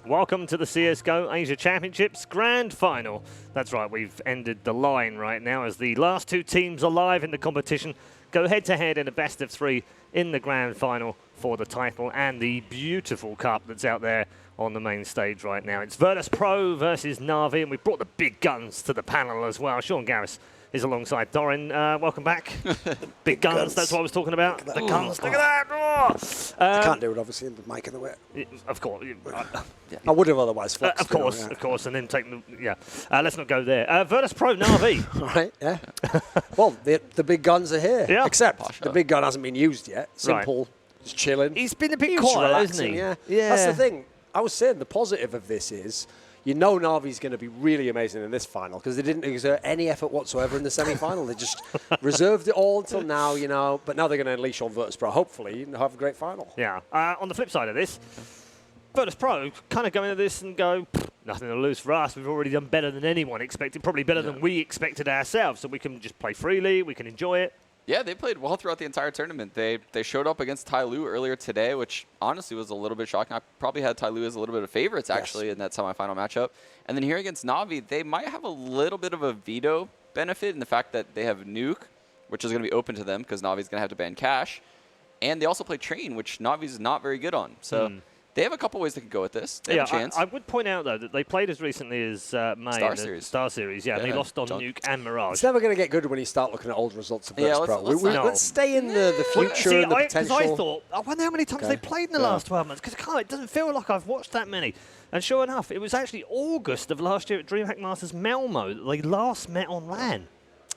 Welcome to the CSGO Asia Championships Grand Final. That's right, we've ended the line right now as the last two teams alive in the competition go head-to-head in a best-of-3 in the Grand Final for the title and the beautiful cup that's out there on the main stage right now. It's Virtus.pro versus Na'Vi, and we've brought the big guns to the panel as well. Sean Garris is alongside Doran. Welcome back. Big guns, that's what I was talking about. The guns, look at that. Oh. I can't do it, obviously, with the mic in the way. Of course. I would have otherwise flexed. Of course, and then take the, let's not go there. Virtus.pro Na'Vi. All right, yeah. Well, the big guns are here. Yeah. Except the big gun hasn't been used yet. Simple, just chilling. He's been a bit quiet, hasn't he? Yeah. That's the thing. I was saying the positive of this is, you know Na'Vi's going to be really amazing in this final because they didn't exert any effort whatsoever in the semi-final. They just reserved it all until now, you know. But now they're going to unleash on Virtus.pro, hopefully, and have a great final. Yeah. On the flip side of this, Virtus.pro kind of go into this and go, nothing to lose for us. We've already done better than anyone expected, probably better than we expected ourselves. So we can just play freely, we can enjoy it. Yeah, they played well throughout the entire tournament. They showed up against Tai Lu earlier today, which honestly was a little bit shocking. I probably had Tai Lu as a little bit of favorites, actually, in that semifinal matchup. And then here against Na'Vi, they might have a little bit of a veto benefit in the fact that they have Nuke, which is going to be open to them because Na'Vi's going to have to ban Cash. And they also play Train, which Na'Vi's not very good on. So they have a couple ways they could go with this. They have a chance. I would point out, though, that they played as recently as May Star Series, and they lost on Nuke and Mirage. It's never going to get good when you start looking at old results of Virtus.pro. Let's stay in the future and the potential. Because I thought, I wonder how many times they played in the last 12 months, because it doesn't feel like I've watched that many. And sure enough, it was actually August of last year at DreamHack Masters Malmo that they last met on LAN.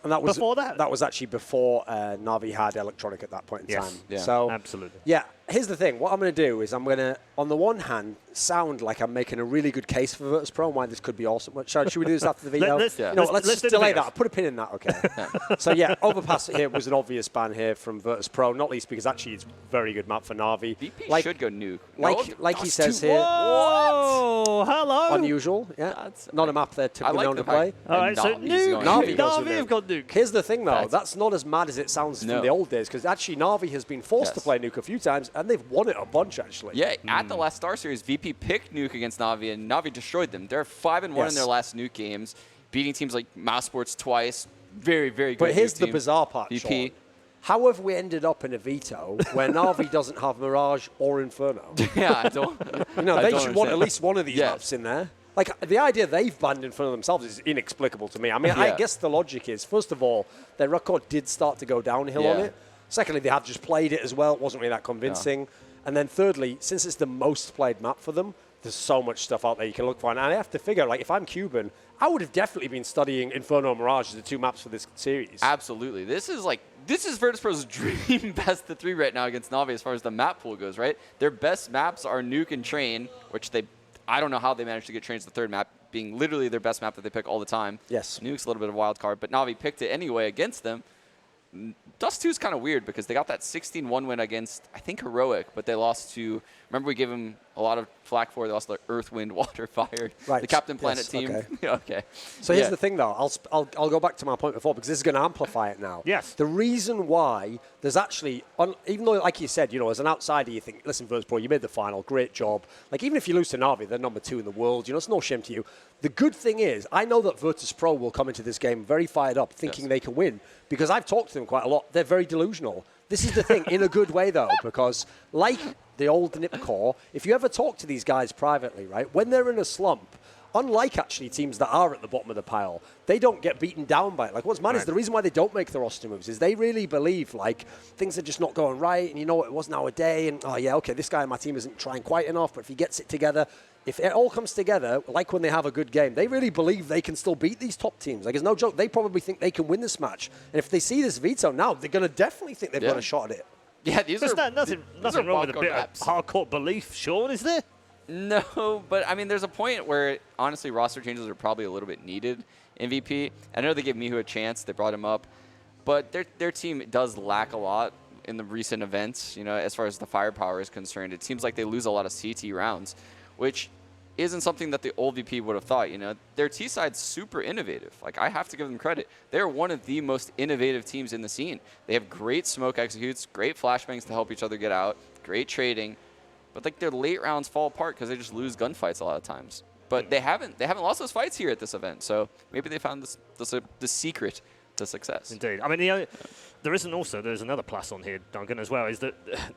And that was before that. That was actually before Na'Vi had Electronic at that point in time. Yeah, so absolutely. Yeah, here's the thing. What I'm going to do is I'm going to, on the one hand, sound like I'm making a really good case for Virtus.pro and why this could be awesome. Should we do this after the video? Let's just delay that. I'll put a pin in that, okay? So yeah, Overpass here was an obvious ban here from Virtus.pro, not least because actually it's a very good map for Na'Vi. VP should go Nuke. Like he says here. Whoa! Hello! Unusual, yeah. That's not a map they're typically known to play. All right, so Na'Vi have got Nuke. Here's the thing, though. That's not as mad as it sounds from the old days, because actually Na'Vi has been forced to play Nuke a few times, and they've won it a bunch, actually. Yeah, at the last Star Series, VP picked Nuke against Na'Vi, and Na'Vi destroyed them. They're 5-1 in their last Nuke games, beating teams like Mouse Sports twice. Very, very good. But here's the bizarre part, VP. Sean. How have we ended up in a veto where Na'Vi doesn't have Mirage or Inferno? Yeah, I don't. They should want at least one of these maps in there. Like, the idea they've banned Inferno themselves is inexplicable to me. I mean, I guess the logic is, first of all, their record did start to go downhill on it. Secondly, they have just played it as well. It wasn't really that convincing. And then thirdly, since it's the most played map for them, there's so much stuff out there you can look for. And I have to figure, like, if I'm Cuban, I would have definitely been studying Inferno and Mirage as the two maps for this series. Absolutely. This is Virtus.pro's dream best of 3 right now against Na'Vi as far as the map pool goes, right? Their best maps are Nuke and Train, which I don't know how they managed to get Train as the third map, being literally their best map that they pick all the time. Yes. Nuke's a little bit of a wild card, but Na'Vi picked it anyway against them. Dust 2 is kind of weird because they got that 16-1 win against, I think, Heroic, but they lost to, remember we gave them a lot of flack for, they lost the Earth, Wind, Water, Fire, the Captain Planet team. Okay. So here's the thing, though. I'll go back to my point before because this is going to amplify it now. Yes. The reason why there's actually, even though, like you said, as an outsider, you think, listen, Virtus.pro, you made the final, great job. Like, even if you lose to Na'Vi, they're number 2 in the world. It's no shame to you. The good thing is, I know that Virtus.pro will come into this game very fired up, thinking they can win, because I've talked to them quite a lot. They're very delusional. This is the thing, in a good way, though, because like the old NIP core, if you ever talk to these guys privately, right, when they're in a slump, unlike actually teams that are at the bottom of the pile, they don't get beaten down by it. Like, what's mad is the reason why they don't make the roster moves is they really believe, like, things are just not going right, and it wasn't our day, and, this guy on my team isn't trying quite enough, but if he gets it together, if it all comes together, like when they have a good game, they really believe they can still beat these top teams. Like, it's no joke. They probably think they can win this match. And if they see this veto now, they're going to definitely think they've got a shot at it. Yeah, there's nothing wrong with a bit of hardcore belief, Sean, is there? No, but I mean, there's a point where, honestly, roster changes are probably a little bit needed in VP. I know they gave Mihu a chance. They brought him up. But their team does lack a lot in the recent events, as far as the firepower is concerned. It seems like they lose a lot of CT rounds, which isn't something that the old VP would have thought. Their T side's super innovative. Like, I have to give them credit. They're one of the most innovative teams in the scene. They have great smoke executes, great flashbangs to help each other get out, great trading. but like their late rounds fall apart because they just lose gunfights a lot of times. But they haven't lost those fights here at this event, so maybe they found the secret to success. Indeed. I mean, there's another plus on here, Duncan, as well, is that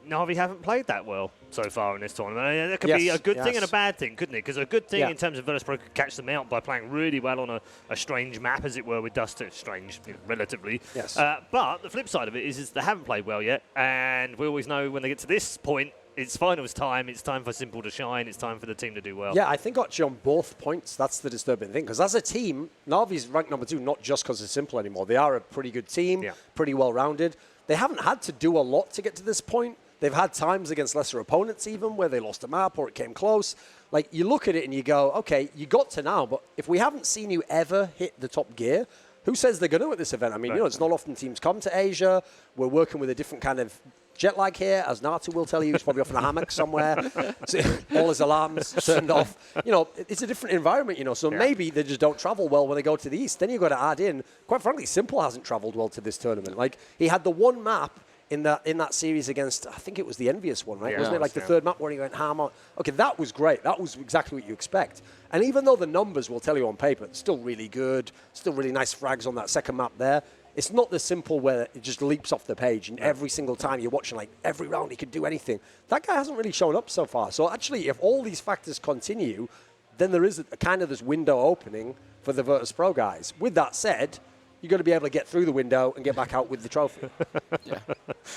Na'Vi haven't played that well so far in this tournament. I mean, that could be a good thing and a bad thing, couldn't it? Because a good thing in terms of Virtus.pro could catch them out by playing really well on a strange map, as it were, with Dust2. Strange, relatively. Yes. But the flip side of it is they haven't played well yet, and we always know when they get to this point, it's finals time. It's time for Simple to shine. It's time for the team to do well. Yeah, I think actually on both points, that's the disturbing thing. Because as a team, Na'Vi's ranked number 2, not just because it's Simple anymore. They are a pretty good team, pretty well-rounded. They haven't had to do a lot to get to this point. They've had times against lesser opponents even where they lost a map or it came close. Like, you look at it and you go, okay, you got to now, but if we haven't seen you ever hit the top gear, who says they're going to at this event? I mean, it's not often teams come to Asia. We're working with a different kind of jet lag here, as Natus will tell you. He's probably off in a hammock somewhere. So all his alarms turned off. It's a different environment, so maybe they just don't travel well when they go to the East. Then you've got to add in, quite frankly, Simple hasn't traveled well to this tournament. Like, he had the one map in that series against, I think it was the Envious one, right? Wasn't it like the third map where he went ham on? Okay, that was great. That was exactly what you expect. And even though the numbers will tell you on paper, it's still really good, still really nice frags on that second map there. It's not the Simple where it just leaps off the page and every single time you're watching, like, every round he could do anything. That guy hasn't really shown up so far. So actually, if all these factors continue, then there is a kind of this window opening for the Virtus.pro guys. With that said, you've got to be able to get through the window and get back out with the trophy. I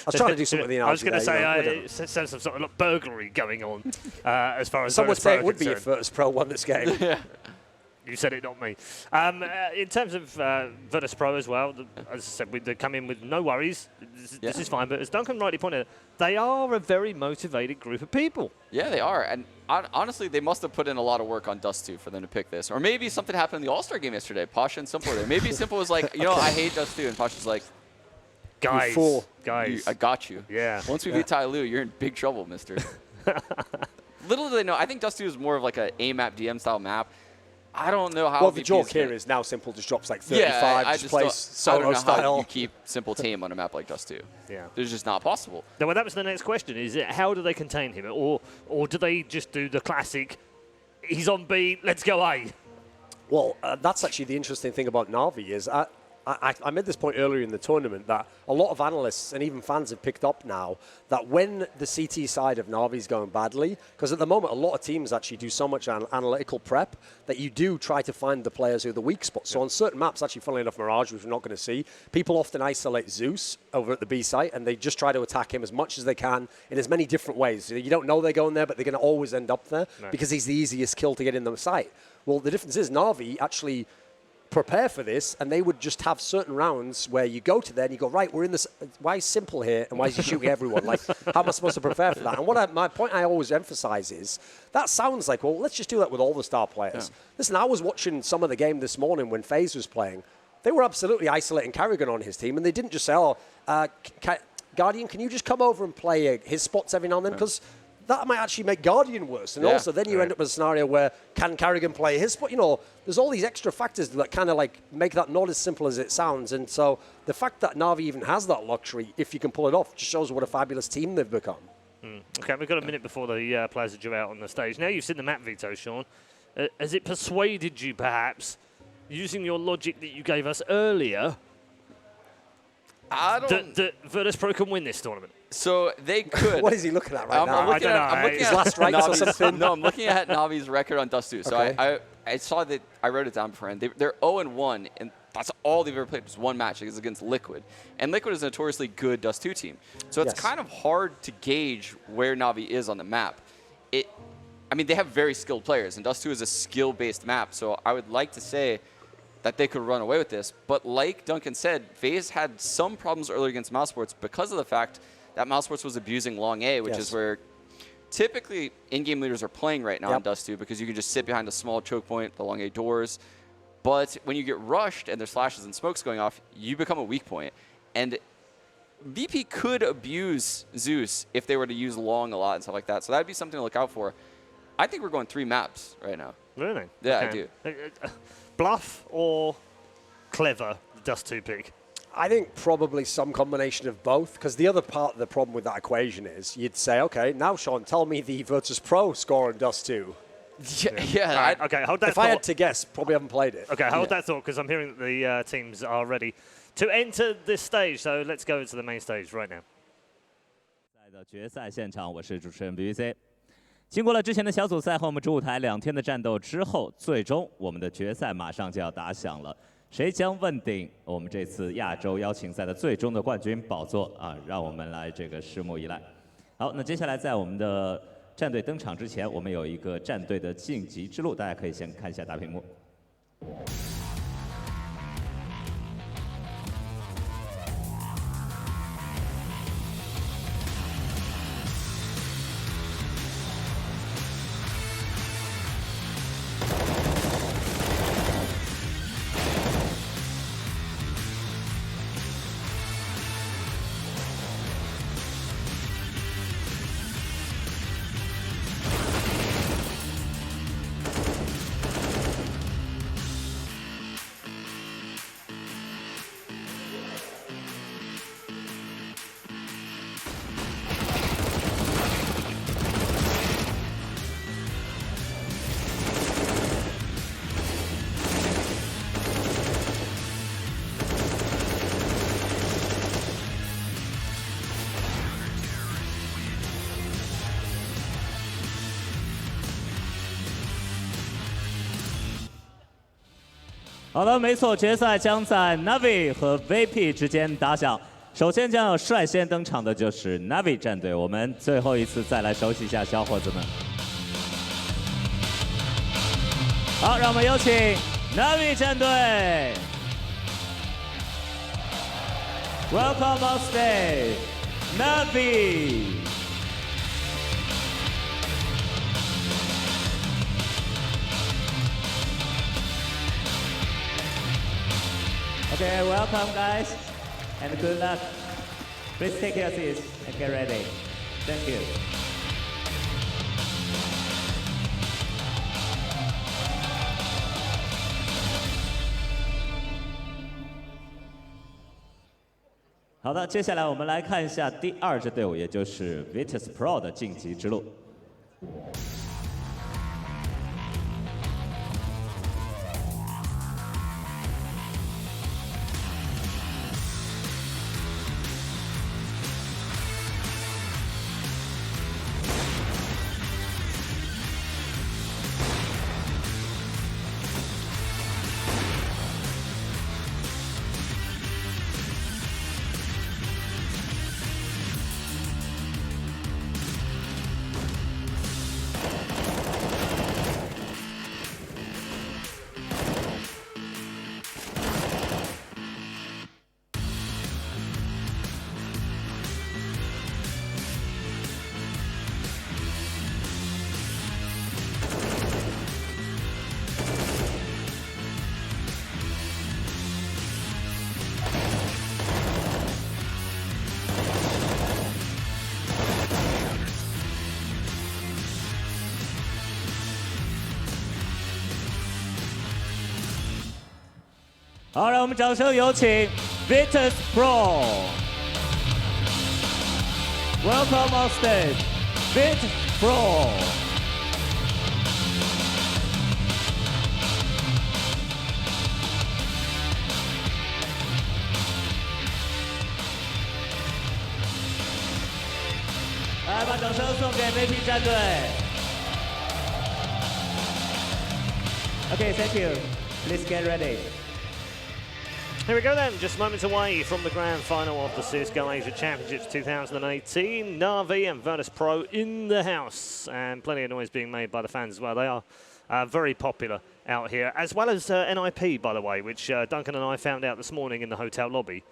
was trying to do something with the analogy. I was going to say, it sense of sort of burglary going on as far as some would say it would concerned. be if Virtus.pro won this game. You said it, not me. In terms of Virtus.pro as well, as I said, they come in with no worries. This is fine. But as Duncan rightly pointed out, they are a very motivated group of people. Yeah, they are. And honestly, they must have put in a lot of work on Dust2 for them to pick this. Or maybe something happened in the All-Star game yesterday. Pasha and Simple were there. Maybe Simple was like, I hate Dust2. And Pasha's like, guys, you fool. Guys. I got you. Yeah. Once we beat Tai Lu, you're in big trouble, mister. Little do they know, I think Dust2 is more of like an AMAP DM style map. I don't know how. Well, the joke here is now Simple just drops like 35, just plays solo style. How you keep Simple tame on a map like Dust2. Yeah. It's just not possible. Well, that was the next question, is how do they contain him? Or do they just do the classic, he's on B, let's go A? Well, that's actually the interesting thing about Na'Vi is I made this point earlier in the tournament that a lot of analysts and even fans have picked up now that when the CT side of Na'Vi is going badly, because at the moment a lot of teams actually do so much analytical prep that you do try to find the players who are the weak spots. So on certain maps, actually funnily enough Mirage, which we're not going to see, people often isolate Zeus over at the B site and they just try to attack him as much as they can in as many different ways. You don't know they're going there, but they're going to always end up there because he's the easiest kill to get in the site. Well, the difference is Na'Vi actually prepare for this, and they would just have certain rounds where you go to there and you go, right, we're in this. Why is Simple here, and why is he shooting everyone? Like, how am I supposed to prepare for that? And my point I always emphasize is that sounds like, well, let's just do that with all the star players. Yeah. Listen, I was watching some of the game this morning when FaZe was playing. They were absolutely isolating Carrigan on his team, and they didn't just say, Guardian, can you just come over and play his spots every now and then? Because that might actually make Guardian worse. And also then you end up with a scenario where can Carrigan play his spot? There's all these extra factors that kind of like make that not as simple as it sounds. And so the fact that Na'Vi even has that luxury, if you can pull it off, just shows what a fabulous team they've become. Okay, we've got a minute before the players are due out on the stage. Now you've seen the map veto, Sean. Has it persuaded you, perhaps, using your logic that you gave us earlier, that Virtus.pro can win this tournament? So they could. What is he looking at right now? I'm looking at his last ranks or something? No, I'm looking at Navi's record on Dust2. So I saw that, I wrote it down beforehand. They're 0-1, and that's all they've ever played, was one match. It's against Liquid. And Liquid is a notoriously good Dust2 team. So it's kind of hard to gauge where Navi is on the map. I mean, they have very skilled players, and Dust2 is a skill-based map. So I would like to say that they could run away with this. But like Duncan said, FaZe had some problems earlier against Mousesports because of the fact that Mousesports was abusing long A, which is where typically in-game leaders are playing right now in Dust2 because you can just sit behind a small choke point, the long A doors. But when you get rushed and there's flashes and smokes going off, you become a weak point. And VP could abuse Zeus if they were to use long a lot and stuff like that. So that would be something to look out for. I think we're going 3 maps right now. Really? Yeah, I do. Bluff or clever, the Dust2 pick? I think probably some combination of both, because the other part of the problem with that equation is you'd say, okay, now Sean, tell me the Virtus.pro score in Dust 2. Yeah. Okay, hold that If thought. I had to guess, probably haven't played it. Okay, hold that thought, because I'm hearing that the teams are ready to enter this stage. So let's go to the main stage right now. 的决赛现场，我是主持人 VC。经过了之前的小组赛和我们主舞台2天的战斗之后，最终我们的决赛马上就要打响了。谁将问鼎我们这次亚洲邀请赛的最终的冠军宝座啊？让我们来这个拭目以待。好，那接下来在我们的战队登场之前，我们有一个战队的晋级之路，大家可以先看一下大屏幕。好的，没错，决赛将在 Navi 和 VP 之间打响。首先将要率先登场的就是 Navi 战队，我们最后一次再来熟悉一下小伙子们。好，让我们有请 Navi 战队 ，Welcome on stage, Navi. Okay, welcome guys, and good luck. Please take your seats and get ready. Thank you. 好的，接下来我们来看一下第2支队伍，也就是 Virtus.pro 的晋级之路。好，让我们掌声有请 Virtus.pro。Welcome on stage, Virtus.pro。来，把掌声送给 VP 战队。Okay, thank you. Please get ready. Here we go then, just moments away from the grand final of the CSGO Asia Championships 2018. Navi and Virtus.pro in the house, and plenty of noise being made by the fans as well. They are very popular out here, as well as NIP, by the way, which Duncan and I found out this morning in the hotel lobby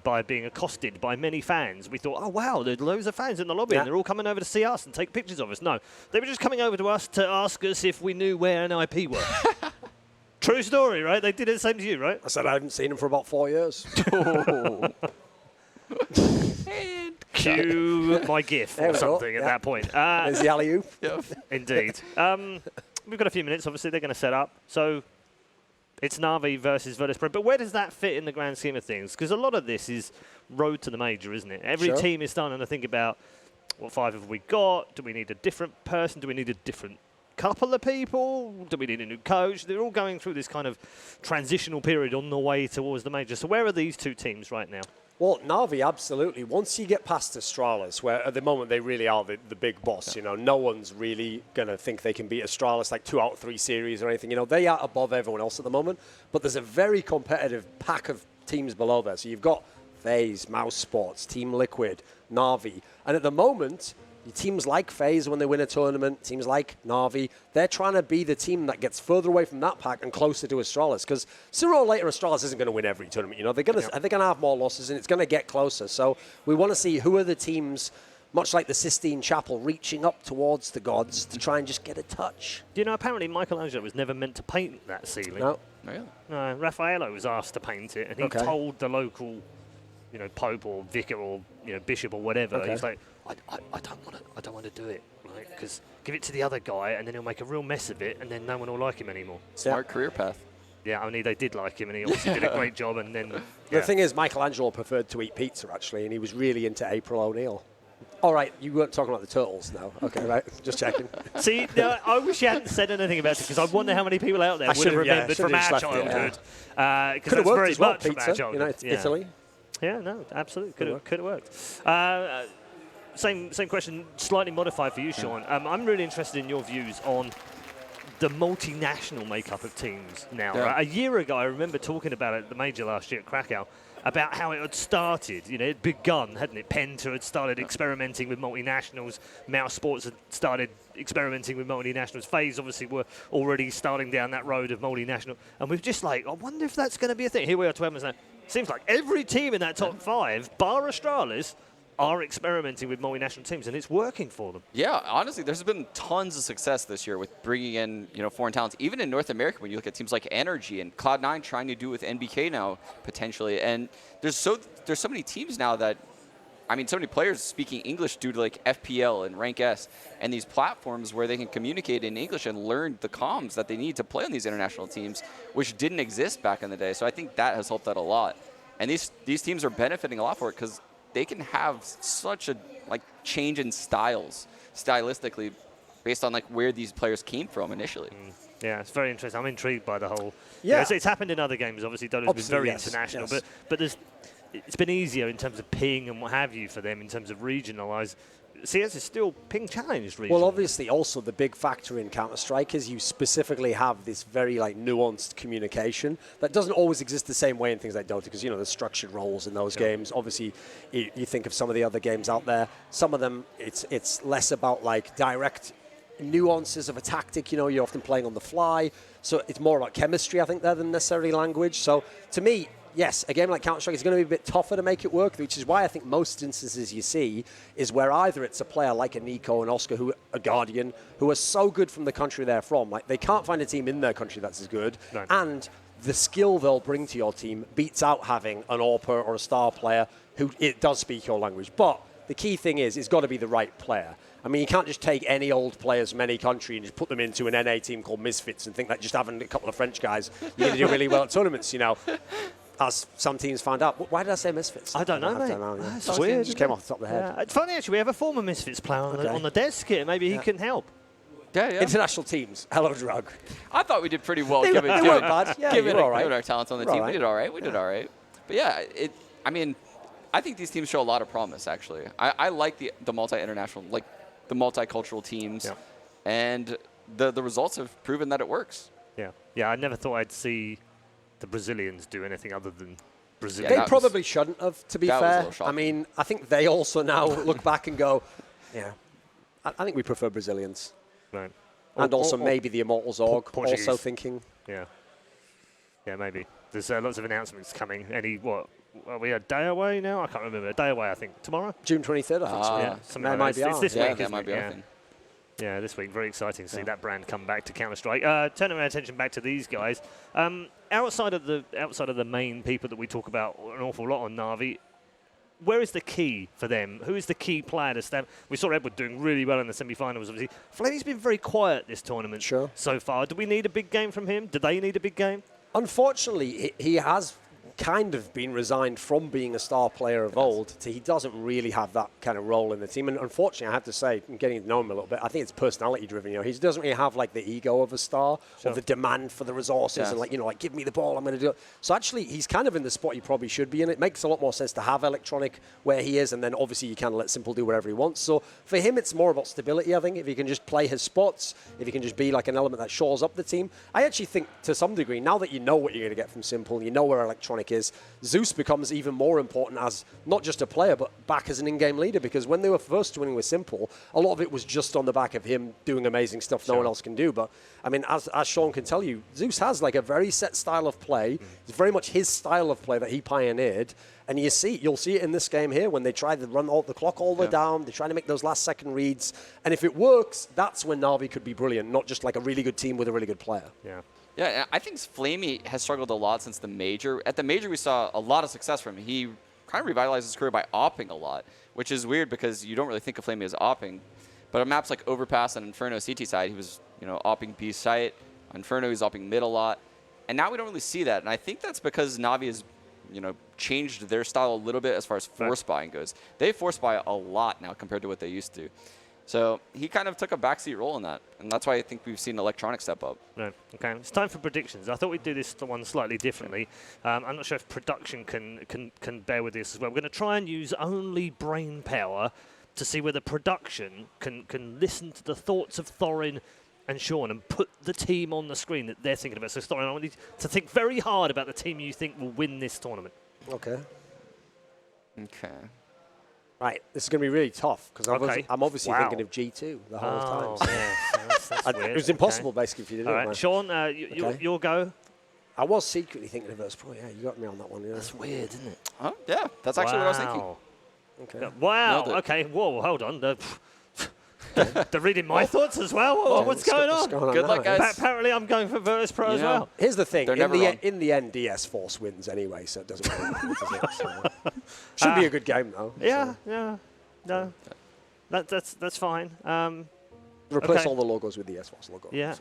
by being accosted by many fans. We thought, oh wow, there's loads of fans in the lobby, and they're all coming over to see us and take pictures of us. No, they were just coming over to us to ask us if we knew where NIP were. True story, right? They did the same to you, right? I said I haven't seen him for about 4 years. Cue my GIF or something at that point. There's the alley-oop. Indeed. We've got a few minutes. Obviously, they're going to set up. So It's Na'Vi versus Virtus.pro, but where does that fit in the grand scheme of things? Because a lot of this is road to the major, isn't it? Every team is starting to think about, what 5 have we got? Do we need a different person? Do we need a different couple of people? Do we need a new coach? They're all going through this kind of transitional period on the way towards the major. So where are these two teams right now? Well, Na'Vi, absolutely. Once you get past Astralis, where at the moment they really are the big boss, you know, no one's really going to think they can beat Astralis like 2 out of 3 series or anything. You know, they are above everyone else at the moment, but there's a very competitive pack of teams below there. So you've got FaZe, Mouse Sports, Team Liquid, Na'Vi, and at the moment, teams like FaZe, when they win a tournament, teams like Na'Vi, they're trying to be the team that gets further away from that pack and closer to Astralis. Because sooner or later, Astralis isn't going to win every tournament. You know, they're going to have more losses, and it's going to get closer. So we want to see who are the teams, much like the Sistine Chapel, reaching up towards the gods to try and just get a touch. Do you know, apparently Michelangelo was never meant to paint that ceiling. No. Really? No, Raffaello was asked to paint it, and he told the local, you know, pope or vicar or, you know, bishop or whatever. He's like, I don't want to do it, right? Because give it to the other guy, and then he'll make a real mess of it, and then no one will like him anymore. Smart career path. Yeah, only they did like him, and he obviously did a great job. And then The thing is, Michelangelo preferred to eat pizza, actually, and he was really into April O'Neil. All right, you weren't talking about the turtles now. Okay, right, just checking. See, no, I wish you hadn't said anything about it, because I wonder how many people out there would have remembered from our childhood. Because could have that's worked very as well, much from pizza, our childhood. you know, it's Italy. Yeah, no, absolutely. Could have worked. Same question, slightly modified for you, Sean. I'm really interested in your views on the multinational makeup of teams now. Yeah. Right? A year ago, I remember talking about it at the major last year at Krakow, about how it had started. You know, it had begun, hadn't it? Penta had started experimenting with multinationals. Mouse Sports had started experimenting with multinationals. FaZe obviously were already starting down that road of multinational. And we've just like, I wonder if that's going to be a thing. Here we are 12 months now. Seems like every team in that top 5, bar Astralis, are experimenting with multinational teams, and it's working for them. Yeah, honestly, there's been tons of success this year with bringing in, you know, foreign talents. Even in North America, when you look at teams like Energy and Cloud9 trying to do with NBK now potentially, and there's so many teams now that, I mean, so many players speaking English due to like FPL and Rank S and these platforms where they can communicate in English and learn the comms that they need to play on these international teams, which didn't exist back in the day. So I think that has helped out a lot, and these teams are benefiting a lot for it because they can have such a like change in stylistically, based on like where these players came from initially. Yeah, it's very interesting. I'm intrigued by the whole. Yeah, it's happened in other games. Obviously, Dolo's been very international, but it's been easier in terms of ping and what have you for them in terms of regionalised. CS is still ping challenged regionally. Well, obviously, also the big factor in Counter-Strike is you specifically have this very like nuanced communication that doesn't always exist the same way in things like Dota, because you know there's structured roles in those games. Obviously, you think of some of the other games out there. Some of them, it's less about like direct nuances of a tactic. You know, you're often playing on the fly, so it's more about chemistry, I think, there than necessarily language. So to me, yes, a game like Counter-Strike is going to be a bit tougher to make it work, which is why I think most instances you see is where either it's a player like a Nico and Oscar, a Guardian, who are so good from the country they're from, like they can't find a team in their country that's as good, and the skill they'll bring to your team beats out having an AWPer or a star player who it does speak your language. But the key thing is, it's got to be the right player. I mean, you can't just take any old players from any country and just put them into an NA team called Misfits and think that just having a couple of French guys, you're going to do really well at tournaments, you know. As some teams find out. Why did I say Misfits? I don't know, mate. That's weird. Just came off the top of the head. Yeah. It's funny, actually. We have a former Misfits player on the desk here. Maybe he can help. Yeah. International teams. Hello, Drug. I thought we did pretty well They given weren't bad. Yeah, given all right. our talents on the team. We did all right. We did all right. But yeah, I mean, I think these teams show a lot of promise, actually. I like the multi-international, like the multicultural teams. And the results have proven that it works. Yeah, I never thought I'd see the Brazilians do anything other than Brazil. They probably shouldn't have, to be fair. I mean, I think they also now look back and go, yeah, I think we prefer Brazilians. Right. And also maybe the Immortals org Portuguese. also thinking. Yeah, maybe. There's lots of announcements coming. Are we a day away now? I can't remember. A day away, I think. Tomorrow? June 23rd, I think so. Yeah, something like that. It's this week, that might be it? Yeah, this week. Very exciting to see that brand come back to Counter-Strike. Turning our attention back to these guys. Outside of the main people that we talk about an awful lot on Na'Vi, where is the key for them? Who is the key player to stand? We saw Edward doing really well in the semi-finals, obviously. Flavy's been very quiet this tournament so far. Do we need a big game from him? Do they need a big game? Unfortunately, he has kind of been resigned from being a star player of old to he doesn't really have that kind of role in the team. And unfortunately, I have to say, getting to know him a little bit, I think it's personality driven. You know, he doesn't really have like the ego of a star or the demand for the resources and like give me the ball, I'm going to do it. So actually, he's kind of in the spot he probably should be in. It makes a lot more sense to have Electronic where he is, and then obviously you kind of let Simple do whatever he wants. So for him, it's more about stability, I think. If he can just play his spots, if he can just be like an element that shores up the team. I actually think to some degree, now that you know what you're going to get from Simple, you know where Electronic is, Zeus becomes even more important as not just a player, but back as an in-game leader, because when they were first winning with Simple, a lot of it was just on the back of him doing amazing stuff no one else can do. But, I mean, as Sean can tell you, Zeus has like a very set style of play. It's very much his style of play that he pioneered. And you'll see it in this game here when they try to run the clock all the way down. They try to make those last-second reads. And if it works, that's when Na'Vi could be brilliant, not just like a really good team with a really good player. Yeah. Yeah, I think Flamey has struggled a lot since the Major. At the Major, we saw a lot of success from him. He kind of revitalized his career by opping a lot, which is weird because you don't really think of Flamey as opping. But on maps like Overpass and Inferno CT side, he was, opping B site. On Inferno, he's opping mid a lot. And now we don't really see that. And I think that's because Na'Vi has, changed their style a little bit as far as force buying goes. They force buy a lot now compared to what they used to. So he kind of took a backseat role in that, and that's why I think we've seen Electronic step up. Right. Okay, it's time for predictions. I thought we'd do this one slightly differently. I'm not sure if production can bear with this as well. We're going to try and use only brain power to see whether production can listen to the thoughts of Thorin and Sean and put the team on the screen that they're thinking about. So Thorin, I want you to think very hard about the team you think will win this tournament. Okay. Okay. Right, this is going to be really tough because I'm obviously thinking of G2 the whole time. So. That's weird. It was impossible, basically, if you didn't. All right, Sean, your go. I was secretly thinking of Virtus.pro. Yeah, you got me on that one. Yeah. That's weird, isn't it? Oh, yeah, that's actually what I was thinking. Okay. Wow. Okay. Whoa, hold on. They're reading my thoughts as well. What's going on? Good luck, guys. Apparently, I'm going for Virtus.pro as well. Here's the thing. In the end, DS Force wins anyway, so it doesn't really matter. So. Should be a good game, though. Yeah. No. That's fine. Replace all the logos with the DS Force logo. Yeah.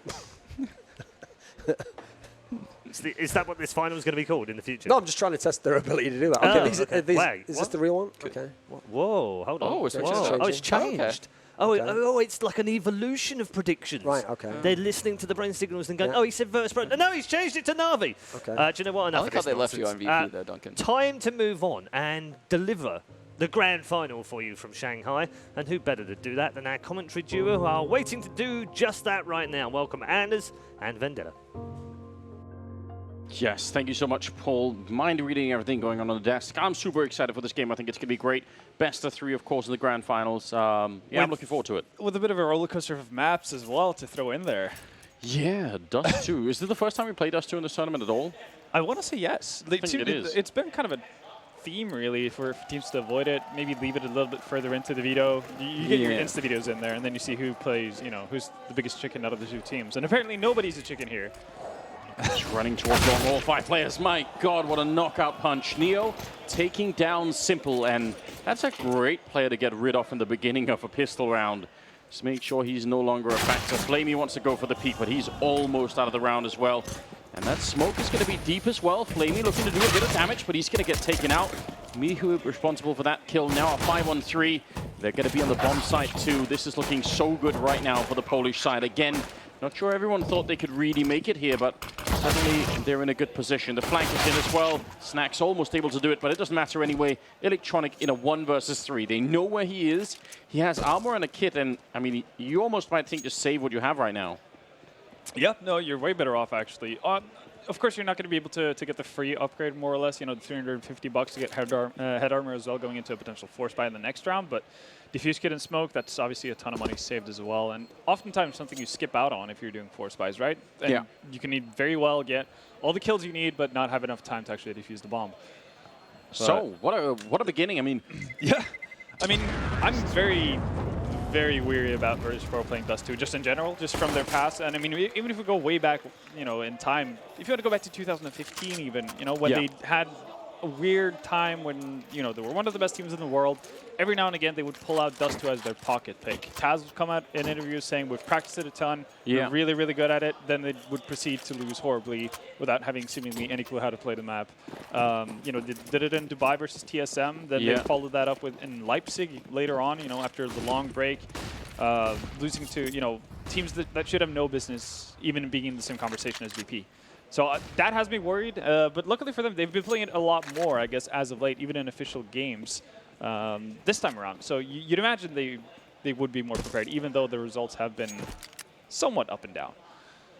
Is that what this final is going to be called in the future? No, I'm just trying to test their ability to do that. Okay, is this the real one? Okay. Whoa, hold on. Oh, it's changed. Okay. Oh, it's like an evolution of predictions. Right, okay. They're listening to the brain signals and going, oh, he said Virtus.pro. No, he's changed it to Na'Vi. Okay. Do you know what? Enough I like of how this they left you nonsense. on VP, though, Duncan. Time to move on and deliver the grand final for you from Shanghai. And who better to do that than our commentary duo who are waiting to do just that right now. Welcome, Anders and Vendetta. Yes, thank you so much, Paul. Mind reading everything going on the desk. I'm super excited for this game. I think it's going to be great. Best of 3, of course, in the grand finals. I'm looking forward to it. With a bit of a roller coaster of maps as well to throw in there. Yeah, Dust 2. Is this the first time we played Dust 2 in this tournament at all? I want to say yes. I think it is. It's been kind of a theme, really, for teams to avoid it. Maybe leave it a little bit further into the veto. You get your Insta videos in there, and then you see who plays, who's the biggest chicken out of the two teams. And apparently nobody's a chicken here. He's running towards long all 5 players. My God, what a knockout punch. Neo taking down Simple, and that's a great player to get rid of in the beginning of a pistol round. Just make sure he's no longer a factor. Flamey wants to go for the peak, but he's almost out of the round as well. And that smoke is going to be deep as well. Flamey looking to do a bit of damage, but he's going to get taken out. Mihu responsible for that kill. Now a 5-on-3. They're going to be on the bomb site too. This is looking so good right now for the Polish side. Again, not sure everyone thought they could really make it here, but suddenly they're in a good position. The flank is in as well. Snack's almost able to do it, but it doesn't matter anyway. Electronic in a 1 versus 3. They know where he is. He has armor and a kit, and I mean, you almost might think just save what you have right now. Yeah, no, you're way better off, actually. Of course, you're not going to be able to get the free upgrade, more or less. The $350 to get head armor as well, going into a potential force buy in the next round. But diffuse kit and smoke, that's obviously a ton of money saved as well. And oftentimes something you skip out on if you're doing force buys, right? And you can very well get all the kills you need, but not have enough time to actually defuse the bomb. So, what a beginning. I mean, yeah. I mean, I'm very weary about Virtus.pro playing Dust 2, just in general, just from their past. And I mean, even if we go way back, in time, if you want to go back to 2015 even, when they had a weird time when, you know, they were one of the best teams in the world. Every now and again, they would pull out Dust2 as their pocket pick. Taz would come out in interviews saying, we've practiced it a ton, we're really, really good at it. Then they would proceed to lose horribly without having seemingly any clue how to play the map. You know, did it in Dubai versus TSM. Then they followed that up with in Leipzig later on, you know, after the long break. Losing to, you know, teams that should have no business even being in the same conversation as VP. So that has me worried. But luckily for them, they've been playing it a lot more, I guess, as of late, even in official games. This time around. So you'd imagine they would be more prepared, even though the results have been somewhat up and down.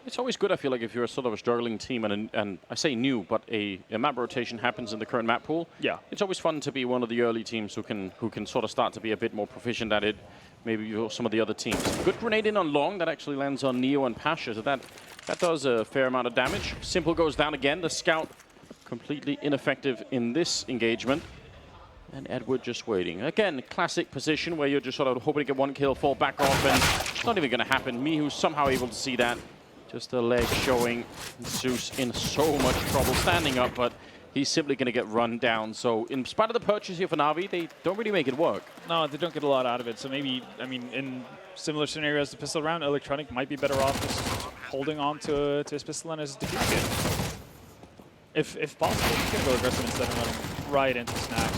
It's always good, I feel like, if you're a sort of a struggling team, and I say new, but a map rotation happens in the current map pool. Yeah. It's always fun to be one of the early teams who can sort of start to be a bit more proficient at it. Maybe some of the other teams. Good grenade in on long that actually lands on Neo and Pasha, so that does a fair amount of damage. Simple goes down again. The scout completely ineffective in this engagement. And Edward just waiting. Again, classic position where you're just sort of hoping to get one kill, fall back off, and it's not even going to happen. Mihu's somehow able to see that. Just the leg showing. Zeus in so much trouble standing up, but he's simply going to get run down. So in spite of the purchase here for Na'Vi, they don't really make it work. No, they don't get a lot out of it. So maybe, I mean, in similar scenarios to pistol round, Electronic might be better off just holding on to his pistol and his defuse kit. If possible, you can go aggressive instead of running right into Snacks.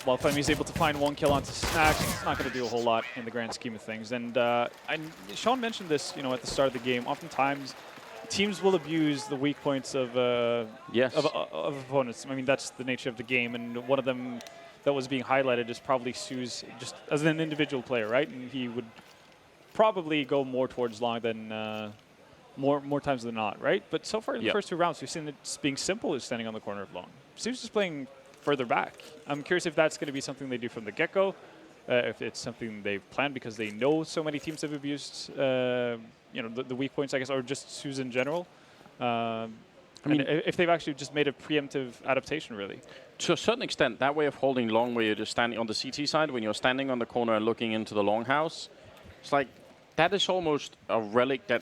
While Femi's able to find one kill onto Snacks, it's not going to do a whole lot in the grand scheme of things. And Sean mentioned this, you know, at the start of the game. Oftentimes, teams will abuse the weak points of opponents. I mean, that's the nature of the game. And one of them that was being highlighted is probably Sue's, just as an individual player, right? And he would probably go more towards long than more times than not, right? But so far in the first two rounds, we've seen it being simple as standing on the corner of long. Sue's is playing further back. I'm curious if that's going to be something they do from the get-go, if it's something they've planned because they know so many teams have abused, you know, the weak points, I guess, or just Sue's in general. I mean, if they've actually just made a preemptive adaptation, really. To a certain extent, that way of holding long, where you're just standing on the CT side, when you're standing on the corner and looking into the longhouse, it's like that is almost a relic that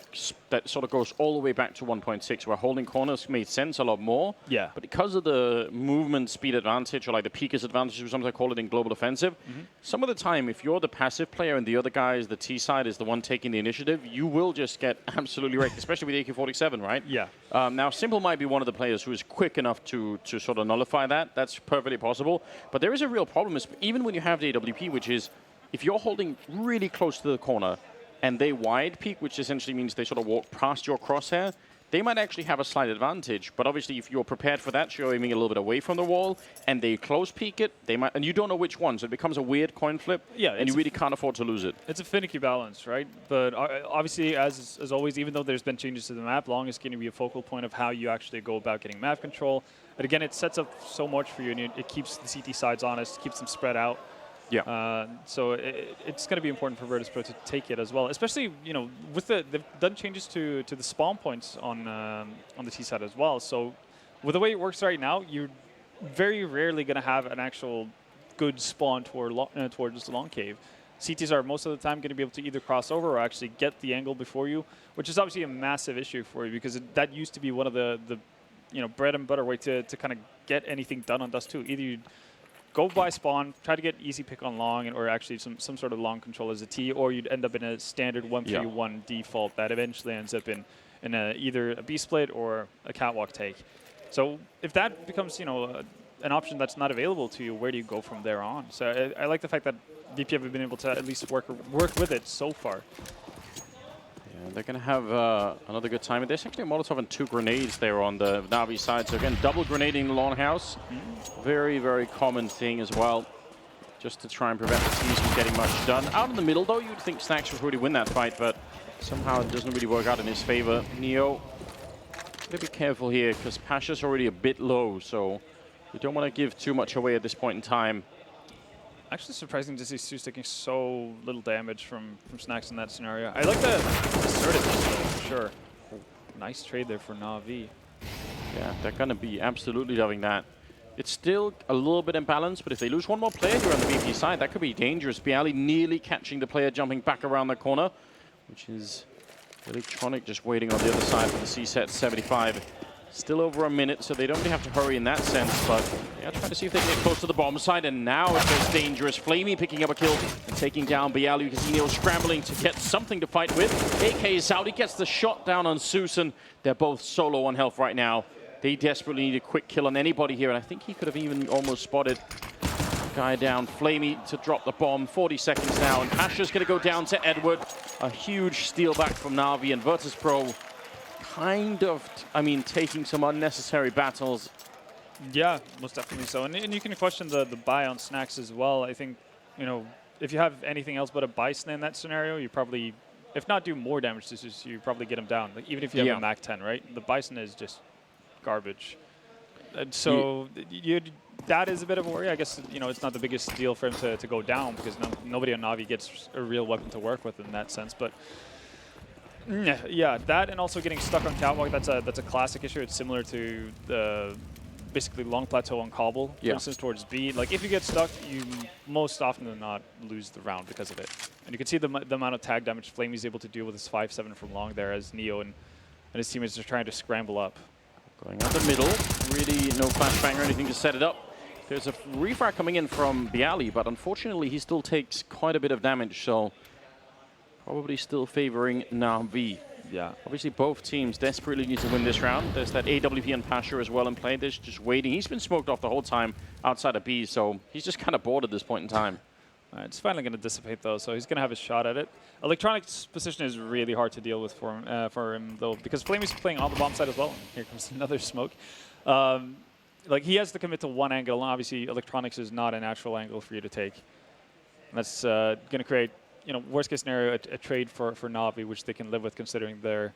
sort of goes all the way back to 1.6, where holding corners made sense a lot more. Yeah. But because of the movement speed advantage, or like the peakers advantage, sometimes I call it in global offensive, some of the time, if you're the passive player and the other guy is the T side, is the one taking the initiative, you will just get absolutely wrecked, especially with the AK-47, right? Yeah. Now, Simple might be one of the players who is quick enough to sort of nullify that. That's perfectly possible. But there is a real problem, even when you have the AWP, which is if you're holding really close to the corner, and they wide peek, which essentially means they sort of walk past your crosshair, they might actually have a slight advantage. But obviously, if you're prepared for that, so you're aiming a little bit away from the wall, and they close peek it, they might, and you don't know which one, so it becomes a weird coin flip, and you really can't afford to lose it. It's a finicky balance, right? But obviously, as always, even though there's been changes to the map, long is going to be a focal point of how you actually go about getting map control. But again, it sets up so much for you, and it keeps the CT sides honest, keeps them spread out. Yeah. So it's going to be important for Virtus.pro to take it as well, especially, you know, with they've done changes to the spawn points on the T side as well. So with the way it works right now, you're very rarely going to have an actual good spawn towards the long cave. CTs are most of the time going to be able to either cross over or actually get the angle before you, which is obviously a massive issue for you because that used to be one of the you know, bread and butter way to kind of get anything done on Dust2. Either you go by spawn, try to get easy pick on long, or actually some sort of long control as a T, or you'd end up in a standard 1-3-1 default that eventually ends up in either a B split or a catwalk take. So if that becomes, you know, an option that's not available to you, where do you go from there on? So I like the fact that VP have been able to at least work with it so far. They're going to have another good time. There's actually a Molotov and 2 grenades there on the Na'Vi side. So again, double grenading the longhouse. Very, very common thing as well, just to try and prevent the teams from getting much done. Out in the middle, though, you'd think Snacks would really win that fight, but somehow it doesn't really work out in his favor. Neo, gotta be careful here, because Pasha's already a bit low, so we don't want to give too much away at this point in time. Actually surprising to see Sue's taking so little damage from Snacks in that scenario. I like the assertiveness, though, for sure. Oh, nice trade there for Na'Vi. Yeah, they're going to be absolutely loving that. It's still a little bit imbalanced, but if they lose one more player here on the VP side, that could be dangerous. Bialy nearly catching the player jumping back around the corner, which is Electronic just waiting on the other side for the C-set 75. Still over a minute, so they don't really have to hurry in that sense, but yeah, trying to see if they can get close to the bomb side, and now it gets dangerous. Flamey picking up a kill and taking down Bialy. You can see Neo scrambling to get something to fight with. AK is out, he gets the shot down on Susan. They're both solo on health right now. They desperately need a quick kill on anybody here, and I think he could have even almost spotted guy down. Flamey to drop the bomb. 40 seconds now, and Pasha's going to go down to Edward. A huge steal back from Na'Vi, and Virtus.pro kind of, taking some unnecessary battles. Yeah, most definitely so. And you can question the buy on snacks as well. I think, if you have anything else but a Bison in that scenario, you probably, if not do more damage to Zeus, you probably get him down. Like, even if you have a Mach 10, right? The Bison is just garbage. And so that is a bit of a worry. I guess, it's not the biggest deal for him to go down, because nobody on Na'Vi gets a real weapon to work with in that sense. But yeah, that and also getting stuck on catwalk, that's a classic issue. It's similar to the basically long plateau on cobble, for instance, towards B. Like, if you get stuck, you most often than not lose the round because of it. And you can see the amount of tag damage Flamey's able to do with his 5-7 from long there, as Neo and his teammates are trying to scramble up. Going up the middle, really no flashbang or anything to set it up. There's a refrag coming in from Bialy, but unfortunately he still takes quite a bit of damage, so probably still favoring Na'Vi. Yeah. Obviously both teams desperately need to win this round. There's that AWP and Pasha as well in play. They're just waiting. He's been smoked off the whole time outside of B, so he's just kind of bored at this point in time. It's finally going to dissipate, though, so he's going to have a shot at it. Electronic's position is really hard to deal with for him though, because Flamey's playing on the bomb side as well. Here comes another smoke. Like, he has to commit to one angle, and obviously Electronics is not a natural angle for you to take. And that's going to create, worst case scenario, a trade for Na'Vi, which they can live with, considering their,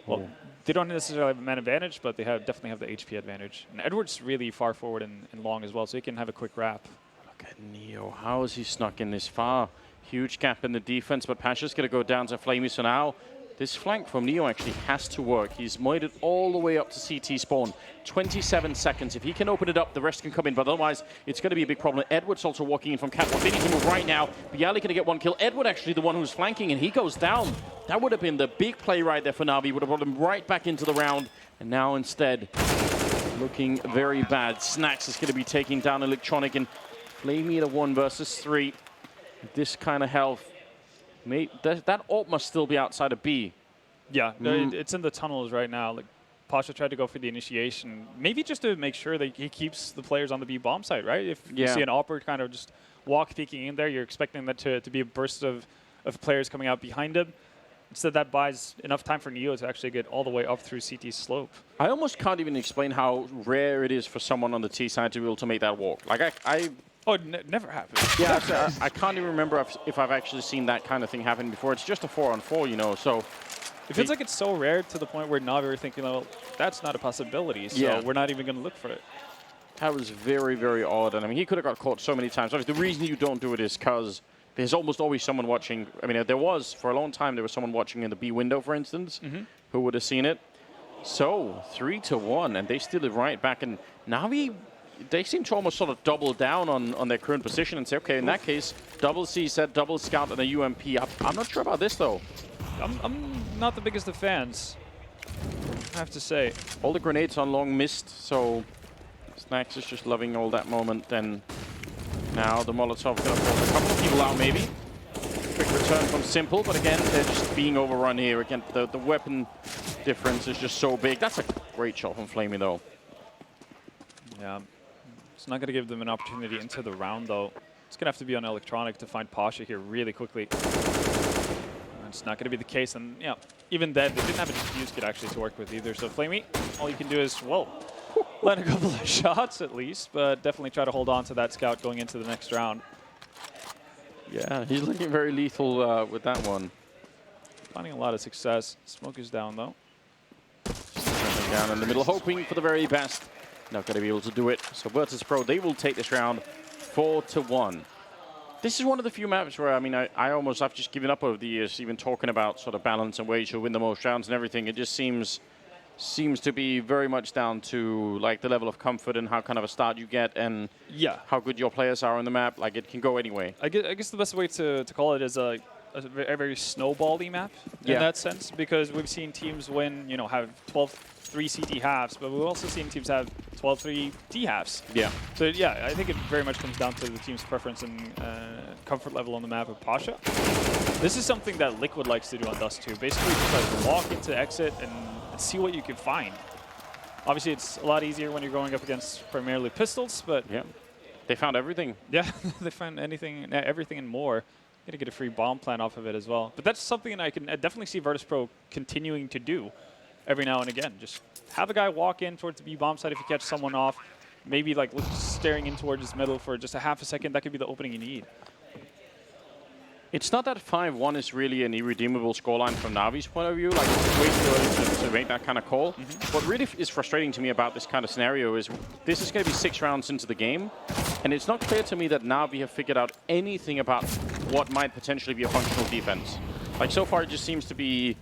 well, they don't necessarily have a man advantage, but they definitely have the HP advantage. And Edward's really far forward in long as well, so he can have a quick wrap. Look at Neo. How is he snuck in this far? Huge gap in the defense, but Pasha's going to go down to Flamey. So now this flank from Neo actually has to work. He's made it all the way up to CT spawn. 27 seconds. If he can open it up, the rest can come in, but otherwise it's going to be a big problem. Edward's also walking in from catwalk. They need to move right now. Bialy going to get one kill. Edward actually the one who's flanking, and he goes down. That would have been the big play right there for Na'Vi. Would have brought him right back into the round, and now instead looking very bad. Snacks is going to be taking down Electronic, and Flamey at a 1 versus 3. This kind of health. That ult must still be outside of B. Yeah, it's in the tunnels right now. Like, Pasha tried to go for the initiation, maybe just to make sure that he keeps the players on the B bomb site, right? If you see an Opper kind of just walk peeking in there, you're expecting that to be a burst of players coming out behind him. Instead, that buys enough time for Neo to actually get all the way up through CT slope. I almost can't even explain how rare it is for someone on the T side to be able to make that walk. Like, Oh, it never happened. Yeah, I can't even remember if I've actually seen that kind of thing happen before. It's just a 4-on-4, so. It feels like it's so rare to the point where Na'Vi are thinking, well, that's not a possibility, so we're not even going to look for it. That was very, very odd. And I mean, he could have got caught so many times. Obviously, the reason you don't do it is because there's almost always someone watching. I mean, there was, for a long time, there was someone watching in the B window, for instance, who would have seen it. So, 3-1, and they steal it right back. And Na'Vi, they seem to almost sort of double down on their current position and say, okay, in that case, double C set, double scout, and a UMP. I'm not sure about this, though. I'm not the biggest of fans, I have to say. All the grenades on long missed, so Snacks is just loving all that moment. Then now the Molotov going to force a couple of people out, maybe. Quick return from Simple, but again, they're just being overrun here. Again, the weapon difference is just so big. That's a great shot from Flamey, though. Yeah, it's not going to give them an opportunity into the round, though. It's going to have to be on Electronic to find Pasha here really quickly. It's not going to be the case, and yeah, even then, they didn't have a defuse kit actually to work with either. So Flamey, all you can do is, well, land a couple of shots at least, but definitely try to hold on to that scout going into the next round. Yeah, he's looking very lethal with that one. Finding a lot of success. Smoke is down, though. Down in the middle, hoping for the very best. Not going to be able to do it. So Virtus.pro, they will take this round 4-1. This is one of the few maps where, I mean, I've just given up over the years, even talking about sort of balance and ways you'll win the most rounds and everything. It just seems to be very much down to like the level of comfort and how kind of a start you get and how good your players are on the map. Like, it can go anyway. I guess the best way to call it is a very snowbally map in that sense, because we've seen teams win, have 12-3 CT halves, but we've also seen teams have 12-3 T halves. Yeah. So yeah, I think it very much comes down to the team's preference and comfort level on the map of Pasha. This is something that Liquid likes to do on Dust 2. Basically, just like walk into exit and see what you can find. Obviously, it's a lot easier when you're going up against primarily pistols, but Yeah. They found everything. yeah, they find everything and more. Gonna get a free bomb plant off of it as well. But that's something I can definitely see Virtus.pro continuing to do every now and again. Just have a guy walk in towards the B bomb site if you catch someone off. Maybe like look staring in towards his middle for just a half a second. That could be the opening you need. It's not that 5-1 is really an irredeemable scoreline from Navi's point of view. Like, it's way too early to make that kind of call. What really is frustrating to me about this kind of scenario is this is going to be 6 rounds into the game, and it's not clear to me that Navi have figured out anything about what might potentially be a functional defense. Like, so far, it just seems to be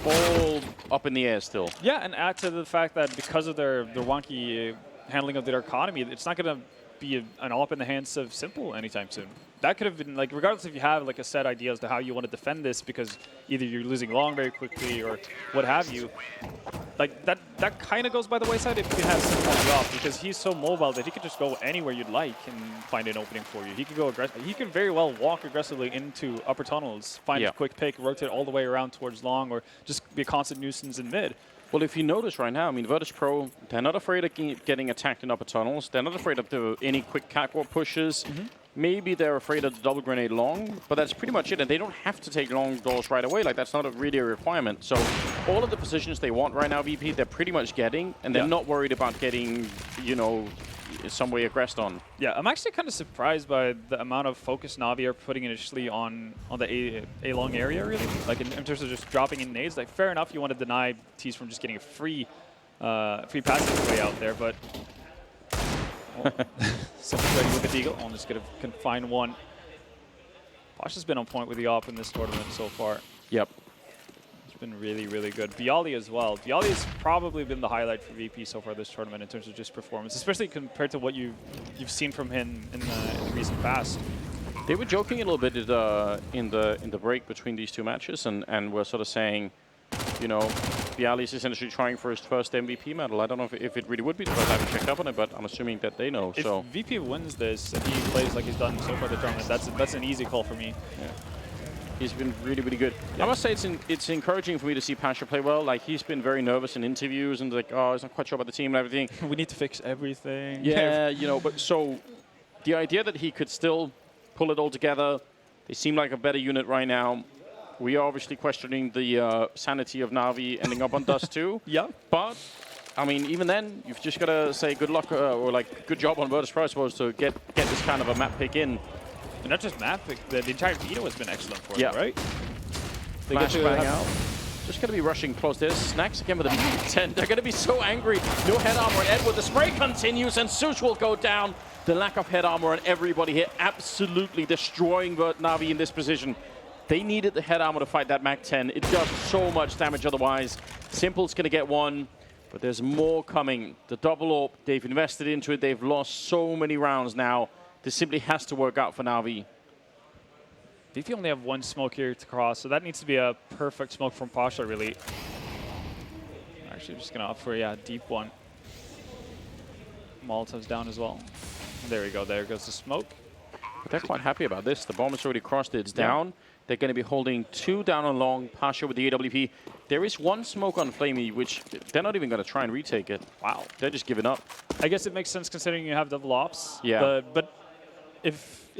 all up in the air still. Yeah, and add to the fact that because of their wonky handling of their economy, it's not going to be an all up in the hands of Simple anytime soon. That could have been, like, regardless if you have like a set idea as to how you want to defend this, because either you're losing long very quickly or what have you, like that kind of goes by the wayside if you have Simple off, because he's so mobile that he could just go anywhere you'd like and find an opening for you. He could go aggressive. He could very well walk aggressively into upper tunnels, find a quick pick, rotate all the way around towards long, or just be a constant nuisance in mid. Well, if you notice right now, I mean, Virtus.pro, they're not afraid of getting attacked in upper tunnels. They're not afraid of any quick catwalk pushes. Maybe they're afraid of the double grenade long, but that's pretty much it. And they don't have to take long doors right away. Like, that's not really a requirement. So all of the positions they want right now, VP, they're pretty much getting, and they're not worried about getting, some way aggressed on. Yeah, I'm actually kind of surprised by the amount of focus Navi are putting initially on the A long area, really. Like in terms of just dropping in nades. Like, fair enough, you want to deny T's from just getting a free passageway out there, but Simple's ready with the Deagle. Almost going to confine one. Pasha's been on point with the op in this tournament so far. Yep. It's been really, really good. Bialy as well. Bialy has probably been the highlight for VP so far this tournament in terms of just performance, especially compared to what you've seen from him in the recent past. They were joking a little bit in the break between these two matches, and were sort of saying, Bialy is essentially trying for his first MVP medal. I don't know if it really would be, because I haven't checked up on it, but I'm assuming that they know. If VP wins this and he plays like he's done so far the tournament, that's an easy call for me. Yeah. He's been really, really good. Yeah. I must say it's encouraging for me to see Pasha play well. Like, he's been very nervous in interviews and like, oh, he's not quite sure about the team and everything. We need to fix everything. Yeah, but so the idea that he could still pull it all together, they seem like a better unit right now. We are obviously questioning the sanity of Na'Vi ending up on Dust 2. Yeah. But, I mean, even then, you've just got to say good luck or like good job on Virtus.pro, I suppose, to get this kind of a map pick in. And not just map pick, the entire veto has been excellent for them, right? They get to bang out. Just going to be rushing close. There's Snacks again with a 10. They're going to be so angry. No head armor. Edward, the spray continues, and Sush will go down. The lack of head armor on everybody here absolutely destroying Na'Vi in this position. They needed the head armor to fight that Mac 10. It does so much damage otherwise. Simple's going to get one, but there's more coming. The double AWP, they've invested into it. They've lost so many rounds now. This simply has to work out for Na'Vi. VP only have one smoke here to cross, so that needs to be a perfect smoke from Pasha, really. Actually, just going to opt for, deep one. Molotov's down as well. There we go. There goes the smoke. But they're quite happy about this. The bomb is already crossed. It's down. They're going to be holding 2 down on long. Pasha with the AWP. There is 1 smoke on Flamey, which they're not even going to try and retake it. Wow. They're just giving up. I guess it makes sense considering you have double ops. Yeah. But if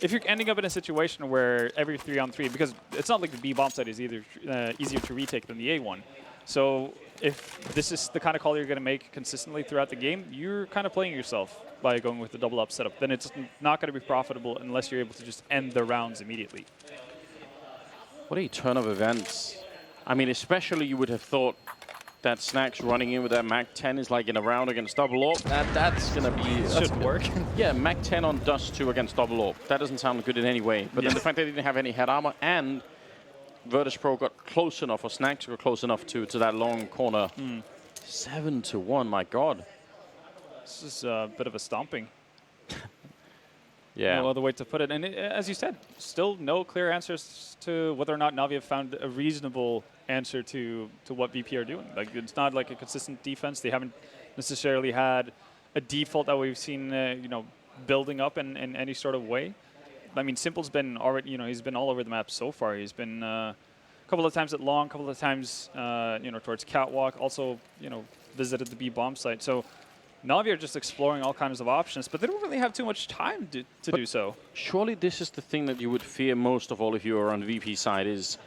you're ending up in a situation where every 3-on-3, because it's not like the B bomb site is either easier to retake than the A one. So if this is the kind of call you're going to make consistently throughout the game, you're kind of playing yourself by going with the double up setup. Then it's not going to be profitable unless you're able to just end the rounds immediately. What a turn of events. I mean, especially you would have thought that Snacks running in with that Mac 10 is like in a round against double AWP. That's going to be... Should work. Yeah, Mac 10 on Dust 2 against double AWP. That doesn't sound good in any way. But then the fact they didn't have any head armor and Virtus.pro got close enough, or Snacks got close enough to that long corner. 7-1, my God. This is a bit of a stomping. No other way to put it. And as you said, still no clear answers to whether or not Na'Vi have found a reasonable answer to what VP are doing. Like, it's not like a consistent defense. They haven't necessarily had a default that we've seen, building up in any sort of way. I mean, Simple's been already, he's been all over the map so far. He's been a couple of times at long, a couple of times, towards Catwalk. Also, visited the B bomb site. So Na'Vi are just exploring all kinds of options, but they don't really have too much time to do so. Surely this is the thing that you would fear most of all if you were on VP side is,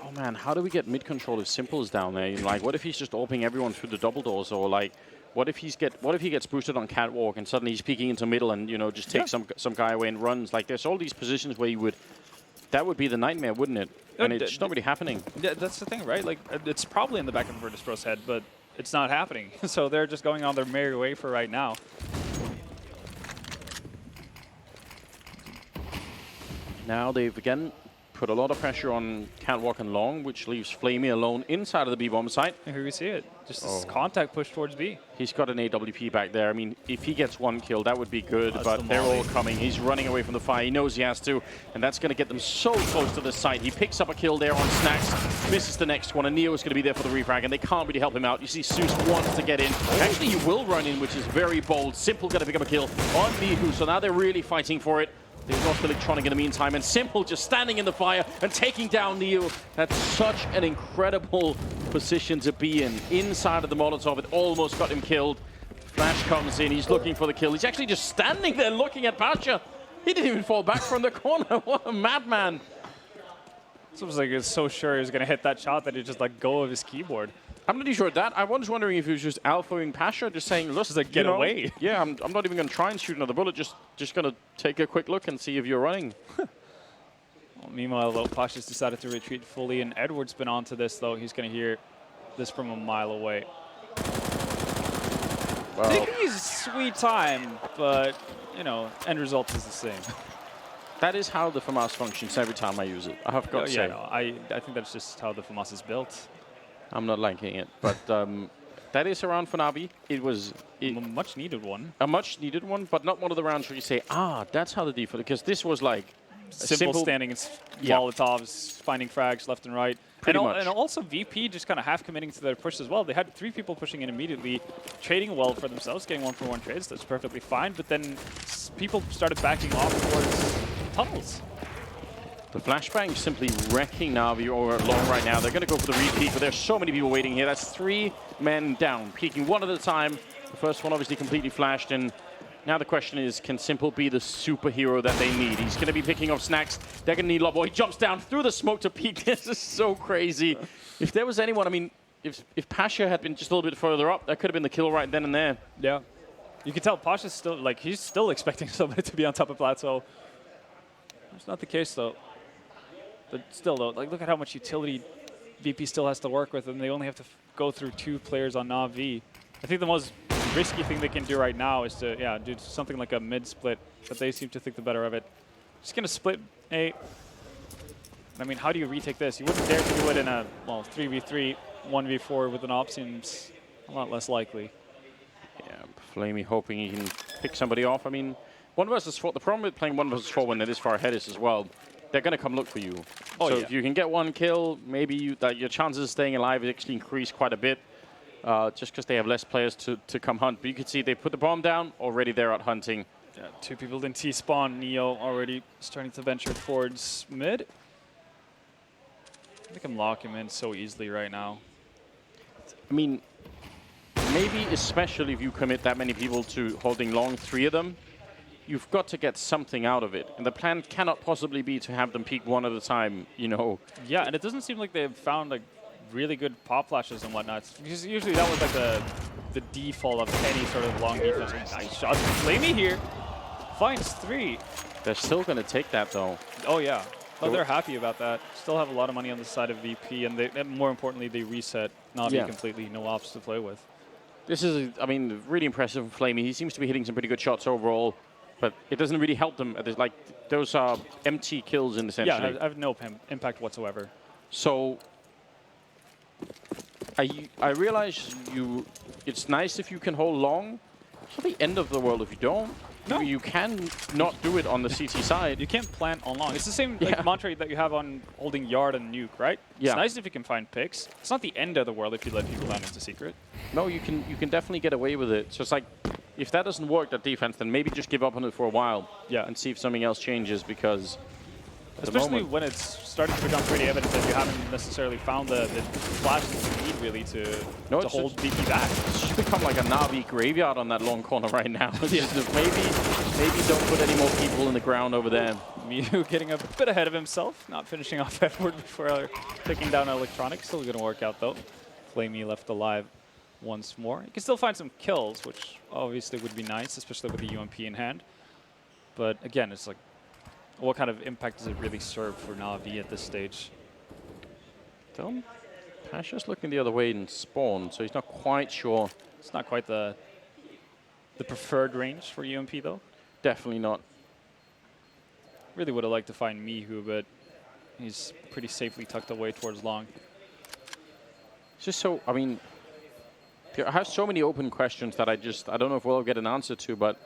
oh man, how do we get mid control if Simple is down there? Like, what if he's just opening everyone through the double doors, or like, what if he gets boosted on Catwalk and suddenly he's peeking into middle and just takes some guy away and runs? Like, there's all these positions where that would be the nightmare, wouldn't it? And it's not really happening. Yeah, that's the thing, right? Like, it's probably in the back of Virtus.pro's head, but it's not happening. So they're just going on their merry way for right now. Now they've again put a lot of pressure on Catwalk and Long, which leaves Flamey alone inside of the B-bomb site. And here we see it. Just this contact push towards B. He's got an AWP back there. I mean, if he gets one kill, that would be good, but they're all coming. He's running away from the fire. He knows he has to, and that's going to get them so close to the site. He picks up a kill there on Snacks, misses the next one, and Neo is going to be there for the refrag, and they can't really help him out. You see Zeus wants to get in. Actually, he will run in, which is very bold. Simple going to pick up a kill on Mihu, so now they're really fighting for it. They've lost Electronic in the meantime, and Simple just standing in the fire and taking down Neo. That's such an incredible position to be in. Inside of the Molotov, it almost got him killed. Flash comes in, he's looking for the kill. He's actually just standing there looking at Pasha. He didn't even fall back from the corner. What a madman. It was like he was so sure he was going to hit that shot that he just let go of his keyboard. I'm not really sure of that. I was wondering if he was just alphaing Pasha, just saying, look, like, get away. Yeah, I'm not even going to try and shoot another bullet, just going to take a quick look and see if you're running. Well, meanwhile, though, Pasha's decided to retreat fully, and Edward's been onto this, though. He's going to hear this from a mile away. Well, Taking his sweet time, but, end result is the same. That is how the FAMAS functions every time I use it. I have got to say. No, I think that's just how the FAMAS is built. I'm not liking it, but that is around for Na'Vi. It was a much needed one. A much needed one, but not one of the rounds where you say, that's how the default, because this was like simple standing, it's Molotovs, finding frags left and right. And also VP just kind of half committing to their push as well. They had 3 people pushing in immediately, trading well for themselves, getting 1-for-1 trades. That's perfectly fine. But then people started backing off towards tunnels. The flashbang simply wrecking Na'Vi over Long right now. They're going to go for the repeat, but there's so many people waiting here. That's 3 men down, peeking one at a time. The first one obviously completely flashed, and now the question is, can Simple be the superhero that they need? He's going to be picking off Snacks. They're going to need Lobbo. He jumps down through the smoke to peek. This is so crazy. If there was anyone, I mean, if Pasha had been just a little bit further up, that could have been the kill right then and there. Yeah. You can tell Pasha's still, he's still expecting somebody to be on top of Plateau. That's not the case, though. But still, though, look at how much utility VP still has to work with, and they only have to go through 2 players on Na'Vi. I think the most risky thing they can do right now is to, do something like a mid-split, but they seem to think the better of it. Just going to split A. I mean, how do you retake this? You wouldn't dare to do it in a, 3v3, 1v4 with an op seems a lot less likely. Yeah, Flamey hoping he can pick somebody off. I mean, 1 versus 4, the problem with playing 1 versus 4 when they're this far ahead is as well, they're going to come look for you. So if you can get 1 kill, maybe your chances of staying alive actually increase quite a bit, just because they have less players to come hunt. But you can see they put the bomb down, already they're out hunting. Yeah, 2 people in T-spawn. Neo already starting to venture towards mid. They can lock him in so easily right now. I mean, maybe especially if you commit that many people to holding Long, 3 of them, you've got to get something out of it. And the plan cannot possibly be to have them peek 1 at a time, Yeah, and it doesn't seem like they've found really good pop flashes and whatnot. Because usually that was the default of any sort of long defense. Nice shot from Flamey here. Finds 3. They're still going to take that, though. Oh, yeah. Oh, they're happy about that. Still have a lot of money on the side of VP, and more importantly, they reset Na'Vi completely. No ops to play with. This is, really impressive from Flamey. He seems to be hitting some pretty good shots overall. But it doesn't really help them. There's those are empty kills in essentially. Yeah, I have no impact whatsoever. So I realize it's nice if you can hold Long, It's not the end of the world if you don't. No. You can not do it on the CT side. You can't plant on long. It's the same like, mantra that you have on holding yard and nuke, right? Yeah. It's nice if you can find picks. It's not the end of the world if you let people land into secret. No, you can definitely get away with it. So it's like, if that doesn't work, that defense, then maybe just give up on it for a while. Yeah. And see if something else changes, because especially when it's starting to become pretty evident that you haven't necessarily found the flashes you need really to hold VP back. It's just become like a Na'Vi graveyard on that long corner right now. Maybe don't put any more people in the ground over there. Mew getting a bit ahead of himself, not finishing off Edward before taking down Electronic. Still going to work out though. Flamey left alive once more. You can still find some kills, which obviously would be nice, especially with the UMP in hand. But again, it's like, what kind of impact does it really serve for Na'Vi at this stage? Pasha's looking the other way in spawn, so he's not quite sure. It's not quite the preferred range for UMP though. Definitely not. Really would have liked to find Mihu, but he's pretty safely tucked away towards long. It's just so, I mean, I have so many open questions that I don't know if we'll get an answer to, but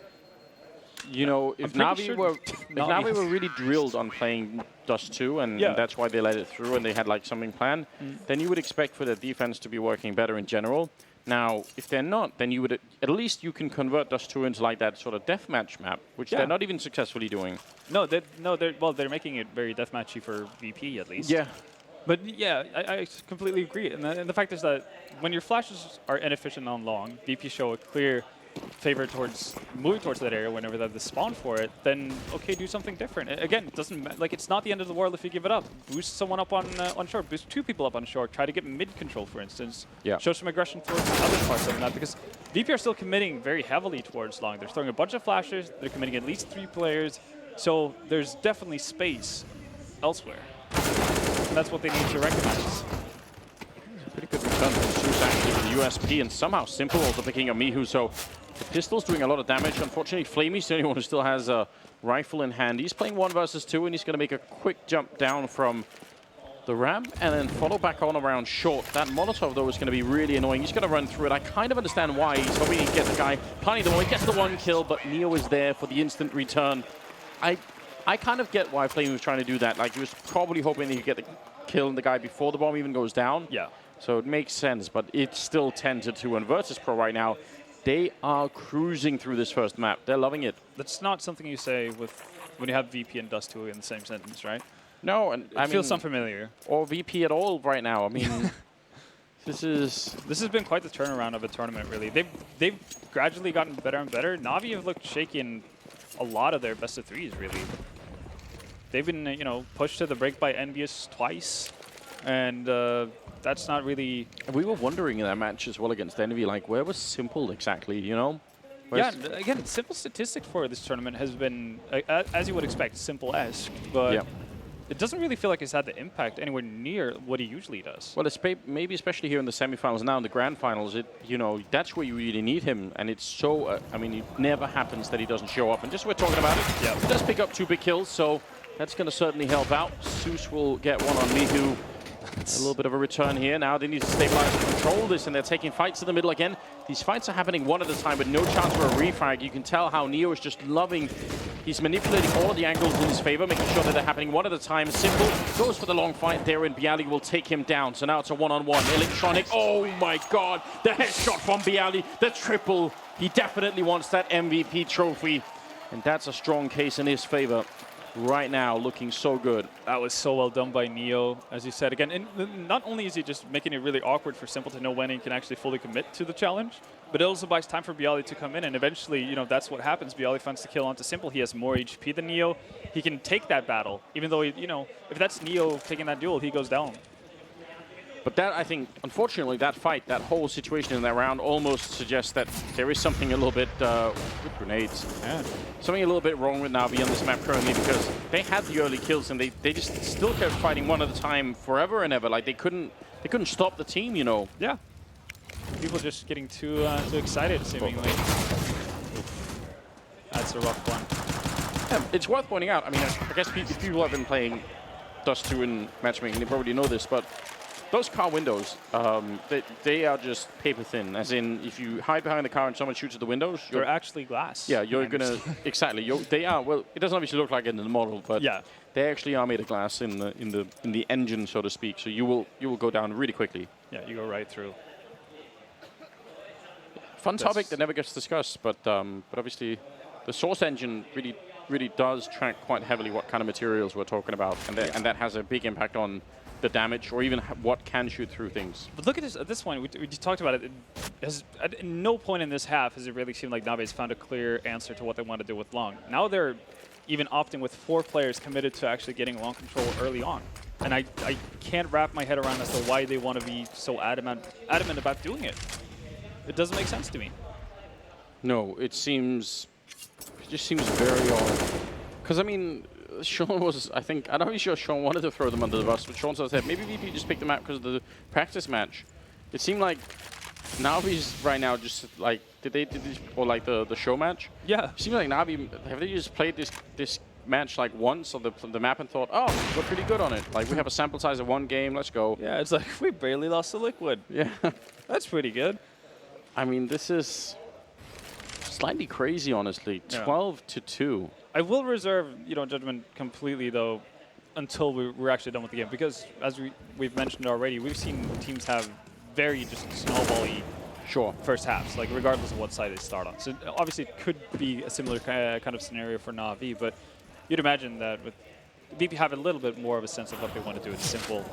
you know, if Na'Vi were really drilled on playing Dust 2 and that's why they let it through and they had like something planned, then you would expect for the defense to be working better in general. Now, if they're not, then you would at least you can convert Dust 2 into like that sort of deathmatch map, which they're not even successfully doing. No, they're making it very deathmatchy for VP at least. Yeah. But yeah, I completely agree. And the fact is that when your flashes are inefficient on long, VP show a clear favor towards moving towards that area whenever they have the spawn for it, then okay, do something different. Again, it doesn't like it's not the end of the world if you give it up. Boost someone up on short, boost 2 people up on short, try to get mid control, for instance. Yeah. Show some aggression towards other parts of the map, because VP are still committing very heavily towards long. They're throwing a bunch of flashes, they're committing at least 3 players, so there's definitely space elsewhere. And that's what they need to recognize. Pretty good return from Zeus actually with the USP, and somehow Simple also picking up Mihu, so the pistol's doing a lot of damage. Unfortunately, Flamey's the only one who still has a rifle in hand. He's playing 1 versus 2, and he's going to make a quick jump down from the ramp and then follow back on around short. That Molotov, though, is going to be really annoying. He's going to run through it. I kind of understand why. He's hoping he gets the guy planting the wall. He gets the 1 kill, but Neo is there for the instant return. I kind of get why Flamey was trying to do that. Like, he was probably hoping he could get the kill on the guy before the bomb even goes down. Yeah. So it makes sense, but it's still 10-2 on Virtus.pro right now. They are cruising through this first map. They're loving it. That's not something you say when you have VP and Dust 2 in the same sentence, right? No, and I feels unfamiliar. Or VP at all right now. I mean, this has been quite the turnaround of a tournament, really. They've gradually gotten better and better. Na'Vi have looked shaky in a lot of their best of 3s, really. They've been, pushed to the break by Envious twice, and that's not really... We were wondering in that match as well against Envy, like, where was Simple exactly, Yeah, again, Simple statistic for this tournament has been, as you would expect, Simple-esque, but it doesn't really feel like it's had the impact anywhere near what he usually does. Well, it's maybe especially here in the semifinals, now in the grand finals, that's where you really need him, and it's so, it never happens that he doesn't show up, and just we're talking about it, he does pick up 2 big kills, so that's going to certainly help out. Zeus will get 1 on Mihu. A little bit of a return here. Now they need to stabilize and control this, and they're taking fights in the middle again. These fights are happening 1 at a time with no chance for a refrag. You can tell how Neo is just loving. He's manipulating all of the angles in his favor, making sure that they're happening 1 at a time. Simple goes for the long fight there, and Bialy will take him down. So now it's a 1-on-1. Electronic, oh my god, the headshot from Bialy, the triple. He definitely wants that MVP trophy, and that's a strong case in his favor. Right now, looking so good. That was so well done by Neo, as you said. Again, and not only is he just making it really awkward for Simple to know when he can actually fully commit to the challenge, but it also buys time for Bialy to come in, and eventually, that's what happens. Bialy finds the kill onto Simple. He has more HP than Neo. He can take that battle, even though, if that's Neo taking that duel, he goes down. But that, I think, unfortunately, that fight, that whole situation in that round almost suggests that there is something a little bit, with grenades, something a little bit wrong with Na'Vi on this map currently, because they had the early kills and they just still kept fighting 1 at a time forever and ever. Like, they couldn't stop the team, Yeah. People just getting too excited, seemingly. That's a rough one. Yeah, it's worth pointing out, I guess if people have been playing Dust 2 in matchmaking, they probably know this, but those car windows, they are just paper thin. As in, if you hide behind the car and someone shoots at the windows, they're actually glass. Yeah, you're gonna exactly. They are. Well, it doesn't obviously look like it in the model, but yeah, they actually are made of glass in the engine, so to speak. So you will go down really quickly. Yeah, you go right through. Fun topic that never gets discussed, but obviously, the Source engine really does track quite heavily what kind of materials we're talking about, and that has a big impact on the damage or even what can shoot through things. But look at this. At this point, we just talked about it. At no point in this half has it really seemed like Navi's found a clear answer to what they want to do with Long. Now they're even opting with 4 players committed to actually getting Long control early on. And I can't wrap my head around as to why they want to be so adamant about doing it. It doesn't make sense to me. No, it just seems very odd. Because, I mean, Sean was, I'm not really sure Sean wanted to throw them under the bus, but Sean said maybe VP just picked them out because of the practice match. It seemed like Navi's right now just like, or like the show match? Yeah. It seems like Navi, have they just played this match like once on the map and thought, oh, we're pretty good on it. Like, we have a sample size of 1 game, let's go. Yeah, it's like, we barely lost to Liquid. Yeah. That's pretty good. I mean, this is slightly crazy, honestly. Yeah. 12-2. I will reserve, judgment completely, though, until we're actually done with the game. Because, as we've mentioned already, we've seen teams have very just snowball-y first halves, like regardless of what side they start on. So obviously it could be a similar kind of scenario for Na'Vi, but you'd imagine that with VP have a little bit more of a sense of what they want to do. It's simple.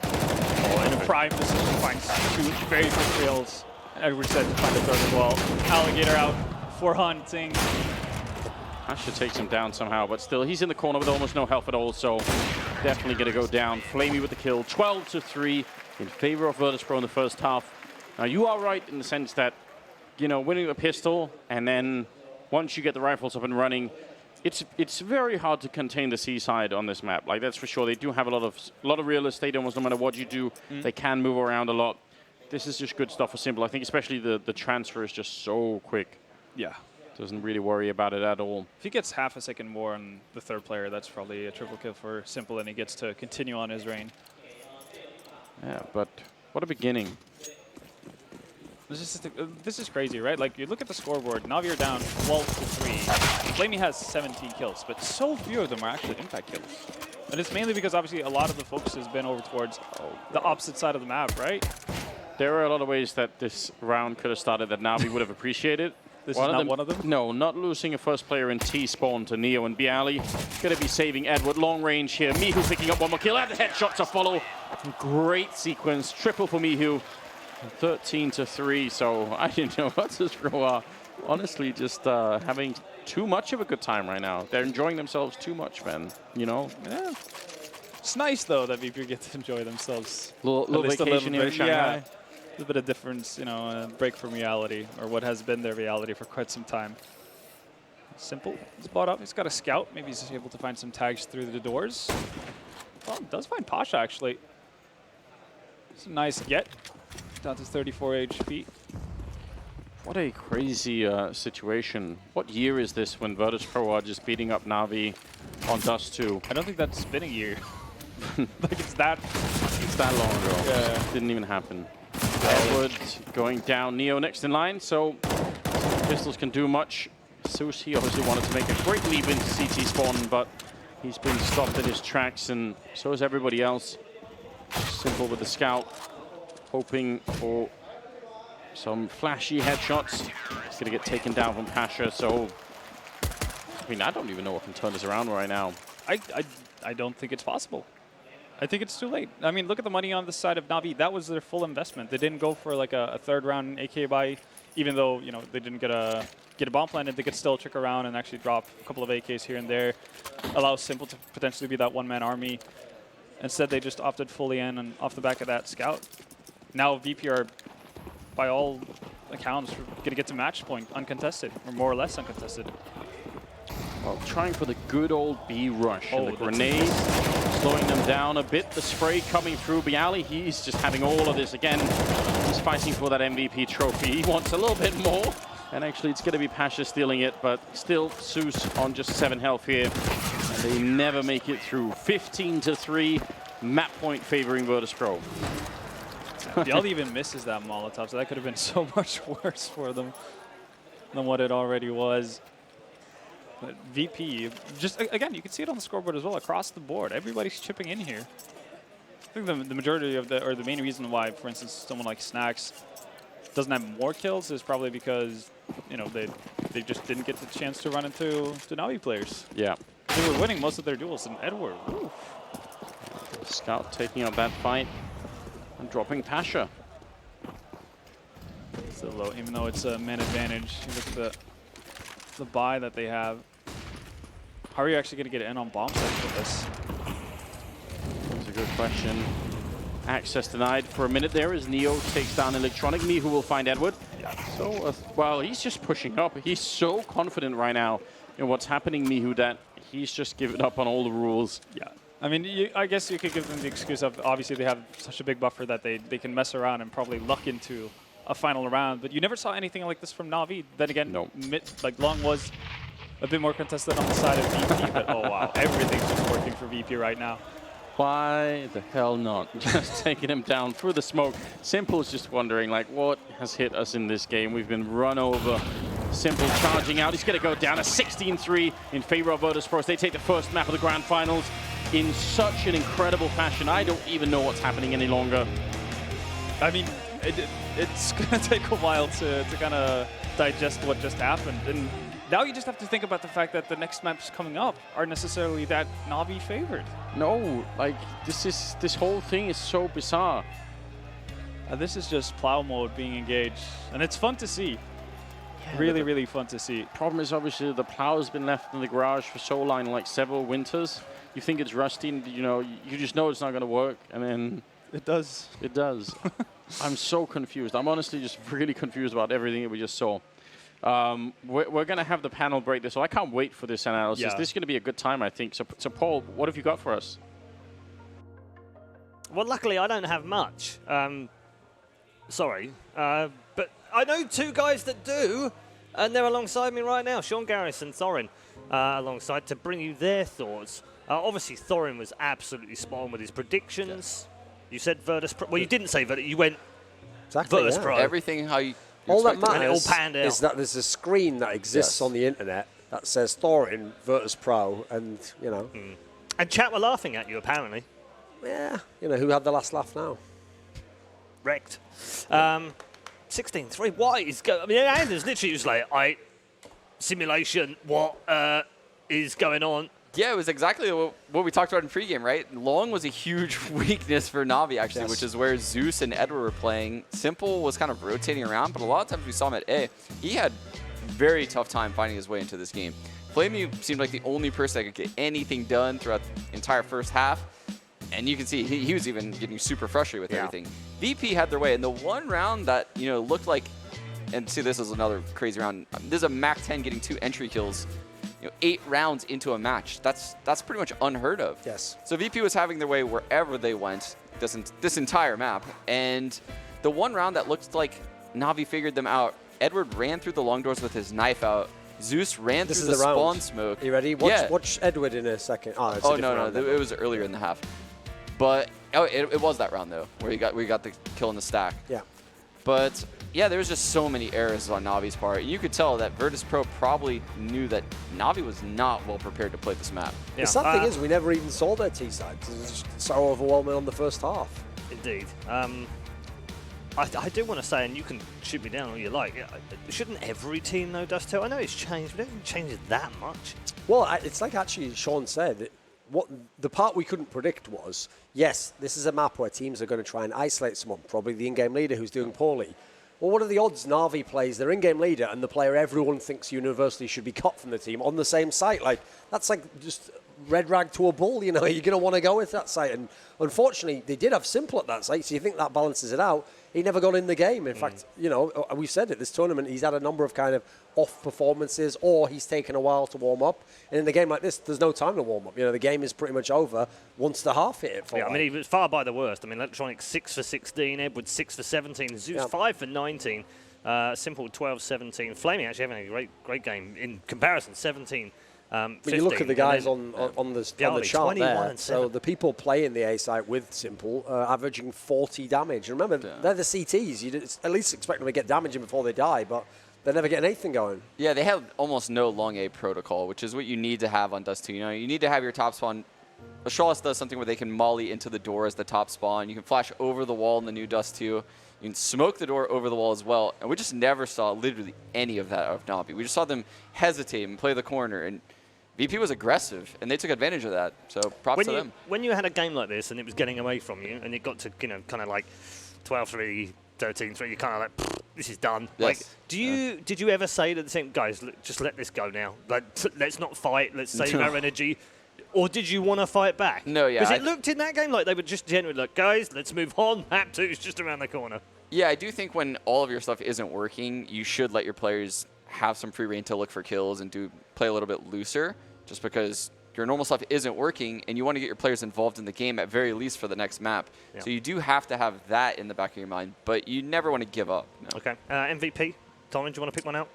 In a prime decision, finds 2 very quick kills. Edward said to find a third as well. Alligator out for hunting. Asher takes him down somehow, but still, he's in the corner with almost no health at all, so definitely going to go down. Flamey with the kill, 12-3 in favor of Virtus.pro in the first half. Now, you are right in the sense that, winning the pistol, and then once you get the rifles up and running, it's very hard to contain the seaside on this map. Like, that's for sure. They do have a lot of real estate, almost no matter what you do. They can move around a lot. This is just good stuff for Simple. I think especially the transfer is just so quick. Yeah. Doesn't really worry about it at all. If he gets half a second more on the third player, that's probably a triple kill for Simple, and he gets to continue on his reign. Yeah, but what a beginning. This is crazy, right? Like, you look at the scoreboard, Navi are down 12-3. Flamey has 17 kills, but so few of them are actually impact kills. And it's mainly because, obviously, a lot of the focus has been over towards the opposite side of the map, right? There are a lot of ways that this round could have started that Navi would have appreciated. This is not one of them? No, not losing a first player in T-spawn to Neo and Bialy. Going to be saving Edward. Long range here. Mihu picking up 1 more kill. And the headshot to follow. Great sequence. Triple for Mihu. 13-3. So I didn't know what to throw. Honestly, just having too much of a good time right now. They're enjoying themselves too much, man. Yeah. It's nice, though, that VP get to enjoy themselves. Little vacation here in Shanghai. Yeah. A bit of difference, a break from reality, or what has been their reality for quite some time. Simple, spot up. He's got a scout. Maybe he's able to find some tags through the doors. Well, does find Pasha, actually. It's a nice get. Down to 34 HP. What a crazy situation. What year is this when Virtus.pro are just beating up Na'Vi on Dust 2? I don't think that's been a year. Like, it's that long ago. Yeah. Didn't even happen. Edward going down. Neo next in line, so pistols can do much. Sushi obviously wanted to make a great leap into CT spawn, but he's been stopped in his tracks, and so is everybody else. Simple with the scout, hoping for some flashy headshots. He's going to get taken down from Pasha, so I mean, I don't even know what can turn this around right now. I don't think it's possible. I think it's too late. I mean, look at the money on the side of Na'Vi. That was their full investment. They didn't go for like a third round AK buy, even though they didn't get a bomb planted. They could still trick around and actually drop a couple of AKs here and there, allow Simple to potentially be that one-man army. Instead, they just opted fully in and off the back of that scout. Now VP are, by all accounts, going to get to match point uncontested, or more or less uncontested. Well, trying for the good old B rush. And the grenade slowing them down a bit. The spray coming through. Bialy, he's just having all of this again. He's fighting for that MVP trophy. He wants a little bit more. And actually, it's going to be Pasha stealing it, but still, Zeus on just 7 health here. And they never make it through. 15-3. map point favoring Virtus.pro. Yell even misses that Molotov, so that could have been so much worse for them than what it already was. But VP, just again, you can see it on the scoreboard as well, across the board. Everybody's chipping in here. I think the majority of the, or the main reason why, for instance, someone like Snacks doesn't have more kills is probably because, you know, they just didn't get the chance to run into the Navi players. Yeah. They were winning most of their duels, and Edward, oof. Scout taking up that fight and dropping Pasha. Still low, even though it's a man advantage. You look at the buy that they have. How are you actually going to get in on bomb sites with this? That's a good question. Access denied for a minute there as Neo takes down Electronic. Mihu will find Edward. Yeah. So, well, he's just pushing up. He's so confident right now in what's happening, Mihu, that he's just given up on all the rules. Yeah. I mean, I guess you could give them the excuse of obviously they have such a big buffer that they can mess around and probably luck into a final round. But you never saw anything like this from Navi. Then again, no. Like Long was a bit more contested on the side of VP, but oh wow, everything's just working for VP right now. Why the hell not? Just taking him down through the smoke. Simple's just wondering, like, what has hit us in this game? We've been run over. Simple charging out. He's going to go down a 16-3 in favor of Virtus.pro. They take the first map of the Grand Finals in such an incredible fashion. I don't even know what's happening any longer. I mean, it's going to take a while to kind of digest what just happened. And now you just have to think about the fact that the next maps coming up are necessarily that Navi favored. No, like, this whole thing is so bizarre. This is just plow mode being engaged, and it's fun to see. Yeah, really fun to see. Problem is obviously the plow has been left in the garage for so long, like several winters. You think it's rusty, and, you know, you just know it's not going to work, and then it does. It does. I'm so confused. I'm honestly just really confused about everything that we just saw. We're going to have the panel break this, so I can't wait for this analysis. Yeah. This is going to be a good time, I think. So Paul, what have you got for us? Well, luckily I don't have much. Sorry. But I know two guys that do, and they're alongside me right now. Sean Garris and Thorin alongside to bring you their thoughts. Obviously, Thorin was absolutely spot on with his predictions. Yeah. You said Virtus.pro. Well, you didn't say Virtus. You went exactly, Virtus.pro. Yeah. Everything how you all that and it all matters panned out. is that there's a screen that exists on the internet that says Thorin, Virtus.pro, and, you know. And chat were laughing at you, apparently. Yeah, you know, who had the last laugh now? Wrecked. 16-3. What is going? I mean, Anders literally was like, simulation. What is going on? Yeah, it was exactly what we talked about in pregame, right? Long was a huge weakness for Navi, actually, which is where Zeus and Edward were playing. Simple was kind of rotating around, but a lot of times we saw him at A. He had a very tough time finding his way into this game. Flamey seemed like the only person that could get anything done throughout the entire first half. And you can see he was even getting super frustrated with everything. VP had their way, and the one round that, you know, looked like, and see, this is another crazy round. This is a MAC-10 getting 2 entry kills, you know, 8 rounds into a match. That's pretty much unheard of. Yes. So VP was having their way wherever they went this entire map, and the one round that looked like Navi figured them out, Edward ran through the long doors with his knife out. Zeus ran through the spawn smoke. Are you ready? Watch Edward in a second. Oh no, it was earlier in the half. But it was that round though, where we got the kill in the stack. Yeah. But yeah, there was just so many errors on Navi's part. You could tell that Virtus.pro probably knew that Navi was not well prepared to play this map. Yeah. The sad thing is, we never even saw their T side. It was just so overwhelming on the first half. Indeed. I do want to say, and you can shoot me down all you like, shouldn't every team know Dust 2? I know it's changed, but it doesn't change that much. Well, it's like actually Sean said, what the part we couldn't predict was, yes, this is a map where teams are going to try and isolate someone, probably the in-game leader who's doing poorly. Well, what are the odds Navi plays their in-game leader and the player everyone thinks universally should be cut from the team on the same site? Like, that's like just red rag to a bull, you know, you're going to want to go with that site. And unfortunately, they did have Simple at that site, so you think that balances it out. He never got in the game. In fact, you know, we've said it, this tournament, he's had a number of kind of off performances, or he's taken a while to warm up. And in a game like this, there's no time to warm up. You know, the game is pretty much over once the half hit. Yeah, I mean, he was far by the worst. I mean, Electronic 6 for 16, Edward 6 for 17, Zeus 5 for 19, Simple 12-17. Flamey actually having a great game in comparison, 17 But you look at the guys on the chart there. So the people playing the A site with Simple are averaging 40 damage. And remember, they're the CTs. You'd at least expect them to get damaging before they die, but they're never getting anything going. Yeah, they have almost no long A protocol, which is what you need to have on Dust 2. You know, you need to have your top spawn. Astralis does something where they can molly into the door as the top spawn. You can flash over the wall in the new Dust 2. You can smoke the door over the wall as well. And we just never saw literally any of that out of Navi. We just saw them hesitate and play the corner. And VP was aggressive, and they took advantage of that. So props to them. When you had a game like this and it was getting away from you, and it got to kind of like 12-3, 13-3, you're kind of like, this is done. Yes. Like, did you ever say to the team, guys, just let this go now? Like, let's not fight. Let's save our energy. Or did you want to fight back? No, yeah. Because it looked in that game like they were just genuinely like, guys, let's move on. Map 2 is just around the corner. Yeah, I do think when all of your stuff isn't working, you should let your players have some free reign to look for kills and play a little bit looser, just because your normal stuff isn't working and you want to get your players involved in the game at very least for the next map. Yeah. So you do have to have that in the back of your mind, but you never want to give up. No. Okay. MVP, Tommy, do you want to pick one out?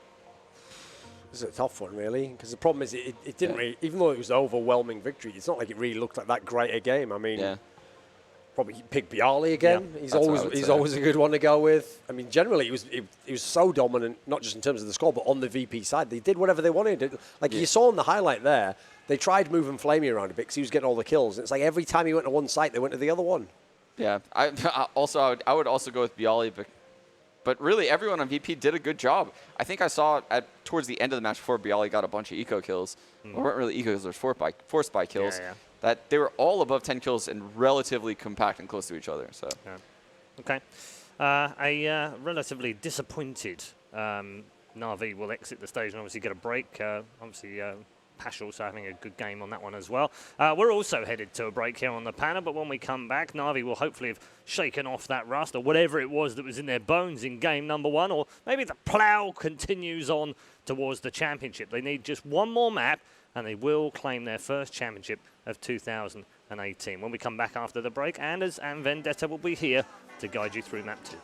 This is a tough one, really, because the problem is it didn't really, even though it was an overwhelming victory, it's not like it really looked like that great a game. I mean, probably pick Bialy again. Yeah, he's always a good one to go with. I mean, generally he was so dominant, not just in terms of the score, but on the VP side. They did whatever they wanted. Like you saw in the highlight there, they tried moving Flamey around a bit because he was getting all the kills. And it's like every time he went to one site, they went to the other one. Yeah, I would also go with Bialy, but really everyone on VP did a good job. I think I saw towards the end of the match before Bialy got a bunch of eco kills. Or weren't really eco kills, there was force by kills. Yeah. That they were all above 10 kills and relatively compact and close to each other. So, okay, a relatively disappointed Na'Vi will exit the stage and obviously get a break. Obviously, Pash also having a good game on that one as well. We're also headed to a break here on the panel, but when we come back, Na'Vi will hopefully have shaken off that rust or whatever it was that was in their bones in game number 1, or maybe the plough continues on towards the championship. They need just one more map, and they will claim their first championship of 2018. When we come back after the break, Anders and Vendetta will be here to guide you through map 2.